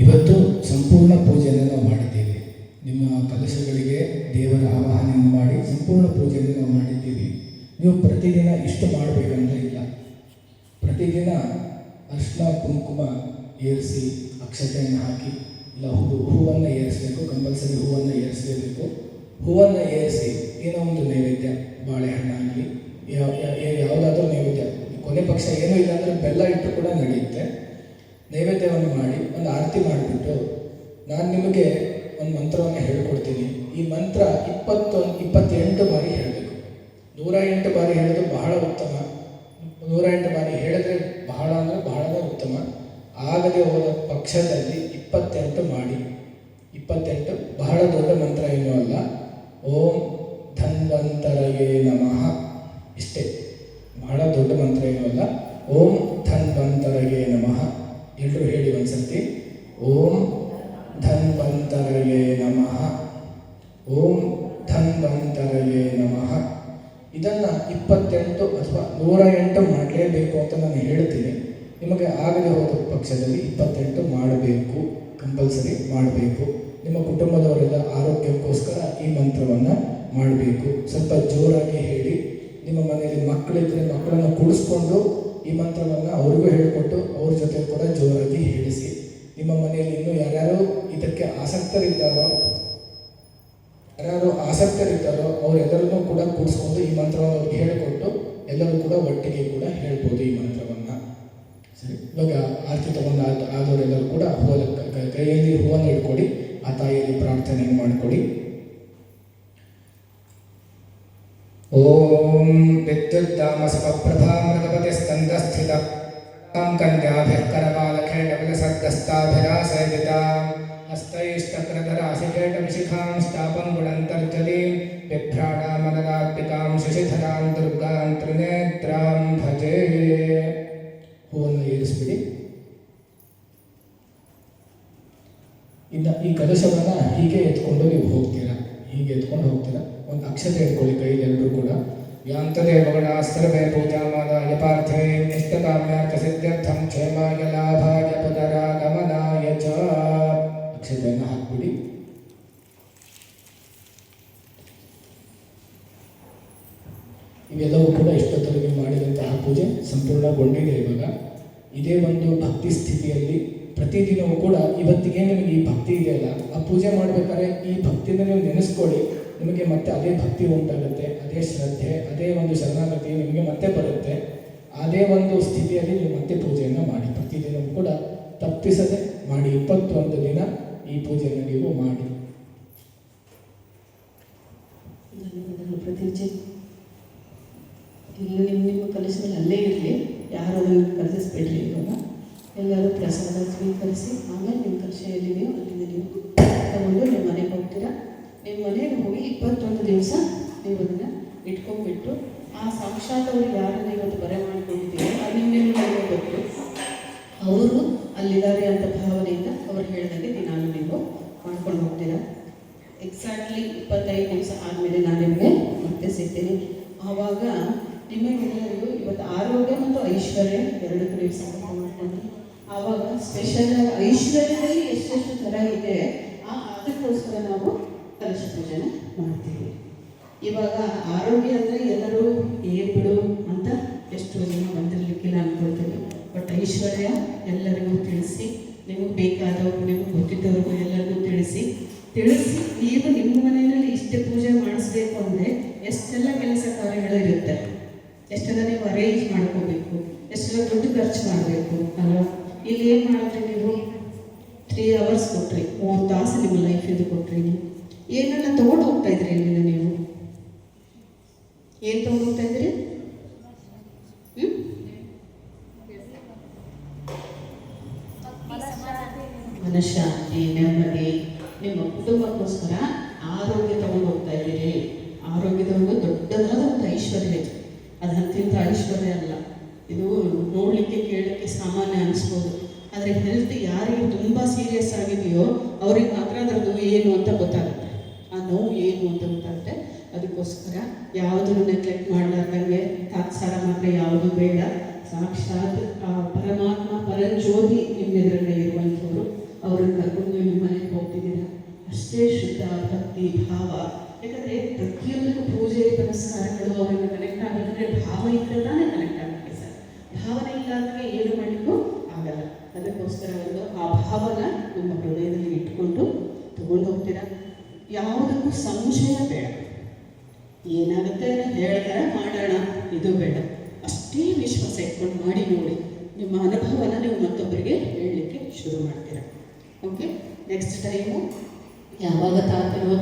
A: ಇವತ್ತು ಸಂಪೂರ್ಣ ಪೂಜೆಯನ್ನು ನಾವು ಮಾಡಿದ್ದೀವಿ. ನಿಮ್ಮ ಕಲಶಗಳಿಗೆ ದೇವರ ಆವಾಹನೆಯನ್ನು ಮಾಡಿ ಸಂಪೂರ್ಣ ಪೂಜೆಯನ್ನು ನಾವು ಮಾಡಿದ್ದೀವಿ. ನೀವು ಪ್ರತಿದಿನ ಇಷ್ಟು ಮಾಡಬೇಕಂದ್ರೆ ಇಲ್ಲ. ಪ್ರತಿದಿನ ಅರ್ಶಿನ ಕುಂಕುಮ ಏರಿಸಿ ಅಕ್ಷತೆಯನ್ನು ಹಾಕಿ ಇಲ್ಲ ಹೂವನ್ನು ಏರಿಸಬೇಕು. ಕಂಪಲ್ಸರಿ ಹೂವನ್ನು ಏರಿಸಲೇಬೇಕು. ಹೂವನ್ನು ಏರಿಸಿ ಏನೋ ಒಂದು ನೈವೇದ್ಯ, ಬಾಳೆಹಣ್ಣಾಗಲಿ ಯಾವುದಾದ್ರೂ ನೈವೇದ್ಯ, ಕೊನೆ ಪಕ್ಷ ಏನೂ ಇಲ್ಲ ಅಂದರೆ ಬೆಲ್ಲ ಇಟ್ಟು ಕೂಡ ನಡೆಯುತ್ತೆ. ನೈವೇದ್ಯವನ್ನು ಮಾಡಿ ಒಂದು ಆರತಿ ಮಾಡಿಬಿಟ್ಟು ನಾನು ನಿಮಗೆ ಒಂದು ಮಂತ್ರವನ್ನು ಹೇಳ್ಕೊಡ್ತೀನಿ. ಈ ಮಂತ್ರ 28 ಬಾರಿ ಹೇಳಬೇಕು. 108 ಬಾರಿ ಹೇಳೋದು ಬಹಳ ಉತ್ತಮ. 108 ಬಾರಿ ಹೇಳಿದ್ರೆ ಬಹಳ ಅಂದರೆ ಬಹಳನೇ ಉತ್ತಮ. ಆಗದೆ ಹೋದ ಪಕ್ಷದಲ್ಲಿ 28 ಮಾಡಿ. 28 ಬಹಳ ದೊಡ್ಡ ಮಂತ್ರ ಏನೂ ಅಲ್ಲ. ಓಂ ಧನ್ವಂತರಯೇ ನಮಃ, ಇಷ್ಟೇ. ಬಹಳ ದೊಡ್ಡ ಮಂತ್ರ ಏನೂ ಅಲ್ಲ. ಓಂ ಧನ್ವಂತರಯೇ ನಮಃ. ಎಲ್ಲರೂ ಹೇಳಿ ಒಂದ್ಸತಿ. ಓಂ ಧನ್ವಂತರಯೇ ನಮಃ, ಓಂ ಧನ್ವಂತರಯೇ ನಮಃ. ಇದನ್ನು 28 ಅಥವಾ 108 ಮಾಡಲೇಬೇಕು ಅಂತ ನಾನು ಹೇಳ್ತೀನಿ. ನಿಮಗೆ ಆಗದೆ ಹೋದ ಪಕ್ಷದಲ್ಲಿ 28 ಮಾಡಬೇಕು, ಕಂಪಲ್ಸರಿ ಮಾಡಬೇಕು. ನಿಮ್ಮ ಕುಟುಂಬದವರೆಲ್ಲ ಆರೋಗ್ಯಕ್ಕೋಸ್ಕರ ಈ ಮಂತ್ರವನ್ನು ಮಾಡಬೇಕು. ಸ್ವಲ್ಪ ಜೋರಾಗಿ ಹೇಳಿ. ನಿಮ್ಮ ಮನೆಯಲ್ಲಿ ಮಕ್ಕಳಿದ್ದರೆ ಮಕ್ಕಳನ್ನು ಕೂಡಿಸ್ಕೊಂಡು ಈ ಮಂತ್ರವನ್ನು ಅವ್ರಿಗೂ ಹೇಳಿಕೊಟ್ಟು ಅವ್ರ ಜೊತೆ ಕೂಡ ಜೋರಾಗಿ ಹೇಳಿಸಿ. ನಿಮ್ಮ ಮನೆಯಲ್ಲಿ ಇನ್ನೂ ಯಾರ್ಯಾರು ಇದಕ್ಕೆ ಆಸಕ್ತರಿದ್ದಾರೋ ಅವರೆಲ್ಲರನ್ನೂ ಕೂಡ ಕೂಡಿಸ್ಕೊಂಡು ಈ ಮಂತ್ರವನ್ನು ಅವ್ರಿಗೆ ಹೇಳಿಕೊಟ್ಟು ಎಲ್ಲರೂ ಕೂಡ ಒಟ್ಟಿಗೆ ಕೂಡ ಹೇಳ್ಬೋದು ಈ ಮಂತ್ರವನ್ನು. ಸರಿ, ಇವಾಗ ಆರತಿ ತಗೊಂಡು ಆದವರೆಲ್ಲರೂ ಕೂಡ ಕೈಯಲ್ಲಿ ಹೂವನ್ನು ಇಟ್ಕೊಡಿ. ಆ ತಾಯಿಯಲ್ಲಿ ಪ್ರಾರ್ಥನೆಯನ್ನು ಮಾಡಿಕೊಡಿ. ಓಂ ವಿದ್ಯುದ್ದಾಮಸಮಪ್ರಭಾಮೃಗಪತಿ ಸ್ಕಂದಸ್ಥಿತ ಕನ್ಯಾಭಿಃ ಕರವಾಲಖೇಟವಿಲಸದ್ದಸ್ತಾಭಿರಾಸೇವಿತಾಂ ಹಸ್ತೈಶ್ಚಕ್ರಧರಾಸಿಕೇಟವಿಶಿಖಾಂ ಸ್ಥಾಪಂ ಗುಣಂತರ್ಜಲೀಂ ಬಿಭ್ರಾಣಾಮನರಾತ್ಮಿಕಾಂ ಶಶಿಧರಾಂ ದುರ್ಗಾಂ ತ್ರಿನೇತ್ರಾಂ ಭಜೇ. ಹೂವನ್ನು ಏರಿಸ್ಬಿಡಿ. ಇನ್ನು ಈ ಕಲಶವನ್ನು ಹೀಗೆ ಎತ್ಕೊಂಡು ನೀವು ಹೋಗ್ತೀರಾ. ಹೀಗೆ ಎತ್ಕೊಂಡು ಹೋಗ್ತೀರಾ. ಒಂದು ಅಕ್ಷತೆ ಎತ್ಕೊಳ್ಳಿ ಕೈಯಲ್ಲಿ ಎಲ್ಲರೂ ಕೂಡ. ಯಾಂತದೇವಗಣ ಸರ್ವೇ ಪೂಜಾಮಾದಾಯ ಪಾರ್ಥೇ ಇಷ್ಟಕಾಮ್ಯಾರ್ಥ ಸಿದ್ಧ್ಯರ್ಥಂ ಕ್ಷೇಮಾಯ ಲಾಭಾಯ ಪುನರಾಗಮನಾಯ ಚ. ಅಕ್ಷತೆಯನ್ನು ಹಾಕ್ಬಿಡಿ. ಇವೆಲ್ಲವೂ ಕೂಡ ಇಷ್ಟೊತ್ತರಿಗೆ ಮಾಡಿದಂತಹ ಪೂಜೆ ಸಂಪೂರ್ಣಗೊಂಡಿದೆ. ಇವಾಗ ಇದೇ ಒಂದು ಭಕ್ತಿ ಸ್ಥಿತಿಯಲ್ಲಿ ಪ್ರತಿದಿನವೂ ಕೂಡ ಇವತ್ತಿಗೆ ನಿಮಗೆ ಈ ಭಕ್ತಿ ಇದೆಯಲ್ಲ, ಆ ಪೂಜೆ ಮಾಡಬೇಕಾದ್ರೆ ಈ ಭಕ್ತಿಯನ್ನು ನೀವು ನೆನೆಸ್ಕೊಳ್ಳಿ. ನಿಮಗೆ ಮತ್ತೆ ಅದೇ ಭಕ್ತಿ ಉಂಟಾಗುತ್ತೆ, ಅದೇ ಶ್ರದ್ಧೆ, ಅದೇ ಒಂದು ಶರಣಾಗತಿ ನಿಮಗೆ ಮತ್ತೆ ಬರುತ್ತೆ. ಅದೇ ಒಂದು ಸ್ಥಿತಿಯಲ್ಲಿ ನೀವು ಮತ್ತೆ ಪೂಜೆಯನ್ನು ಮಾಡಿ. ಪ್ರತಿದಿನವೂ ಕೂಡ ತಪ್ಪಿಸದೆ ಮಾಡಿ. 21 ದಿನ ಈ ಪೂಜೆಯನ್ನು ನೀವು ಮಾಡಿ.
C: ಧನ್ಯವಾದಗಳು ಪ್ರತಿಜ್ಞೆ. ಇನ್ನು ನಿಮ್ಮ ಕಲಶಗಳು ಅಲ್ಲೇ ಇರಲಿ, ಯಾರು ಅದನ್ನು ಕಲಿಸ್ಬೇಡ್ರಿ. ಇವಾಗ ಎಲ್ಲರೂ ಪ್ರಸಾದ ಸ್ವೀಕರಿಸಿ ಆಮೇಲೆ ನಿಮ್ಮ ಕಲಶ ಎಲ್ಲಿದೆಯೋ ಅಲ್ಲಿಂದ ನೀವು ತಗೊಂಡು ನಿಮ್ಮ ಮನೆಗೆ ಹೋಗ್ತೀರಾ. ನಿಮ್ಮ ಮನೆಗೆ ಹೋಗಿ 21 ದಿವಸ ನೀವು ಅದನ್ನು ಇಟ್ಕೊಂಡ್ಬಿಟ್ಟು ಆ ಸಾಕ್ಷಾತ್ ಅವರು ಯಾರನ್ನ ಇವತ್ತು ಬರೆ ಮಾಡಿಕೊಂಡಿದ್ದೀರೋ ಅದು ನಿಮ್ಮೆಲ್ಲ ಗೊತ್ತು, ಅವರು ಅಲ್ಲಿದ್ದಾರೆ ಅಂತ ಭಾವನೆಯಿಂದ ಅವ್ರು ಹೇಳಿದಂಗೆ ದಿನಾಲು ನೀವು ಮಾಡ್ಕೊಂಡು ಹೋಗ್ತೀರಾ. ಎಕ್ಸಾಕ್ಟ್ಲಿ 25 ದಿವಸ ಆದಮೇಲೆ ನಾನು ನಿಮಗೆ ಮತ್ತೆ ಸಿಗ್ತೀನಿ. ಆವಾಗ ನಿಮಗೆಲ್ಲರಿಗೂ ಇವತ್ತು ಆರೋಗ್ಯ ಮತ್ತು ಐಶ್ವರ್ಯ ಎರಡಕ್ಕೂ ನೀವು ಸಂಕಲ್ಪ ಮಾಡಿಕೊಂಡು ಆವಾಗ ಸ್ಪೆಷಲ್ ಐಶ್ವರ್ಯದಲ್ಲಿ ಎಷ್ಟೆಷ್ಟು ಥರ ಇದೆ ಅದಕ್ಕೋಸ್ಕರ ನಾವು ಕಲಶ ಪೂಜೆನ ಮಾಡ್ತೀವಿ. ಇವಾಗ ಆರೋಗ್ಯ ಅಂದರೆ ಎಲ್ಲರೂ ಬಿಡು ಅಂತ ಎಷ್ಟು ಜನ ಬಂದಿರಲಿಕ್ಕಿಲ್ಲ ಅಂದ್ಕೊಳ್ತೀವಿ. ಬಟ್ ಐಶ್ವರ್ಯ ಎಲ್ಲರಿಗೂ ತಿಳಿಸಿ, ನಿಮಗೆ ಬೇಕಾದವ್ರಿಗೂ ನಿಮಗೆ ಗೊತ್ತಿದ್ದವ್ರಿಗೂ ಎಲ್ಲರಿಗೂ ತಿಳಿಸಿ ನೀವು ನಿಮ್ಮ ಮನೆಯಲ್ಲಿ ಇಷ್ಟೇ ಪೂಜೆ ಮಾಡಿಸ್ಬೇಕು ಅಂದರೆ ಎಷ್ಟೆಲ್ಲ ಕೆಲಸ ಕಾರ್ಯಗಳು ಇರುತ್ತೆ, ಎಷ್ಟೆಲ್ಲ ನೀವು ಅರೇಂಜ್ ಮಾಡ್ಕೋಬೇಕು, ಎಷ್ಟೆಲ್ಲ ದುಡ್ಡು ಖರ್ಚು ಮಾಡಬೇಕು ಅಲ್ವಾ. ಇಲ್ಲಿ ಏನು ಮಾಡಿದ್ರಿ ನೀವು 3 hours ಕೊಟ್ರಿ, 3 ತಾಸು ನಿಮ್ಮ ಲೈಫಿಂದ ಕೊಟ್ರಿ. ನೀವು ಏನೆಲ್ಲ ತೊಗೊಂಡು ಹೋಗ್ತಾ ಇದ್ರಿ ಇಲ್ಲಿಂದ? ನೀವು ಏನು ತೊಗೊಂಡು ಹೋಗ್ತಾ ಇದ್ರಿ? ಮನಃಶಾಂತಿ, ನೆಮ್ಮದಿ, ನಿಮ್ಮ ಕುಟುಂಬಕ್ಕೋಸ್ಕರ ಆರೋಗ್ಯ ತಗೊಂಡು ಹೋಗ್ತಾ ಇದ್ದೀರಿ. ಆರೋಗ್ಯದ ಒಂದು ದೊಡ್ಡದಾದ ಒಂದು ಐಶ್ವರ್ಯ ಇದೆ. ಅದು ಅಂತಿಂತ ಐಶ್ವರ್ಯ ಅಲ್ಲ. ಇದು ನೋಡಲಿಕ್ಕೆ ಕೇಳಲಿಕ್ಕೆ ಸಾಮಾನ್ಯ ಅನಿಸ್ಬೋದು, ಆದರೆ ಹೆಲ್ತ್ ಯಾರಿಗೆ ತುಂಬ ಸೀರಿಯಸ್ ಆಗಿದೆಯೋ ಅವ್ರಿಗೆ ಮಾತ್ರ ಅದರದ್ದು ಏನು ಅಂತ ಗೊತ್ತಾಗುತ್ತೆ, ಆ ನೋವು ಏನು ಅಂತ ಗೊತ್ತಾಗುತ್ತೆ. ಅದಕ್ಕೋಸ್ಕರ ಯಾವುದನ್ನು ನೆಗ್ಲೆಕ್ಟ್ ಮಾಡಲಾರ್ದಂಗೆ ತಾತ್ಸಾರ ಮಾತ್ರ ಯಾವುದು ಬೇಡ. ಸಾಕ್ಷಾತ್ ಆ ಪರಮಾತ್ಮ ಪರಂಜ್ಯೋತಿ ನಿಮ್ಮೆದುರಲ್ಲೇ ಇರುವಂಥವ್ರು, ಅವ್ರನ್ನ ಕರ್ಕೊಂಡು ನಿಮ್ಮ ಮನೆಗೆ ಹೋಗ್ತಿದ್ದೀರ. ಅಷ್ಟೇ ಶುದ್ಧ ಭಕ್ತಿ ಭಾವ. ಯಾಕಂದರೆ ಪ್ರತಿಯೊಂದಕ್ಕೂ ಪೂಜೆ ಪುನಸ್ಕಾರಗಳು ಅವರಿಂದ ಕನೆಕ್ಟ್ ಆಗಬೇಕಂದ್ರೆ ಭಾವ ಇದ್ದರೆ ತಾನೇ ಕನೆಕ್ಟ್ ಆಗುತ್ತೆ ಸರ್. ಭಾವನೆ ಇಲ್ಲಾಂದರೆ ಏನು ಮಾಡಲಿಕ್ಕೂ ಆಗಲ್ಲ. ಅದಕ್ಕೋಸ್ಕರ ಒಂದು ಆ ಭಾವನ ನಿಮ್ಮ ಹೃದಯದಲ್ಲಿ ಇಟ್ಕೊಂಡು ತಗೊಂಡು ಹೋಗ್ತೀರಾ. ಯಾವುದಕ್ಕೂ ಸಂಶಯ ಬೇಡ. ಏನಾಗುತ್ತೆ ಹೇಳ್ತಾರೆ ಮಾಡೋಣ, ಇದು ಸೇರಿಸ್ಕೊಂಡು ಮಾಡಿ ನೋಡಿ. ನಿಮ್ಮ ಅನುಭವನ ನೀವು ಮತ್ತೊಬ್ಬರಿಗೆ ಹೇಳಲಿಕ್ಕೆ ಶುರು ಮಾಡ್ತೀರಾ. ಓಕೆ, ನೆಕ್ಸ್ಟ್ ಟೈಮು ಯಾವಾಗ ತಾತನೋ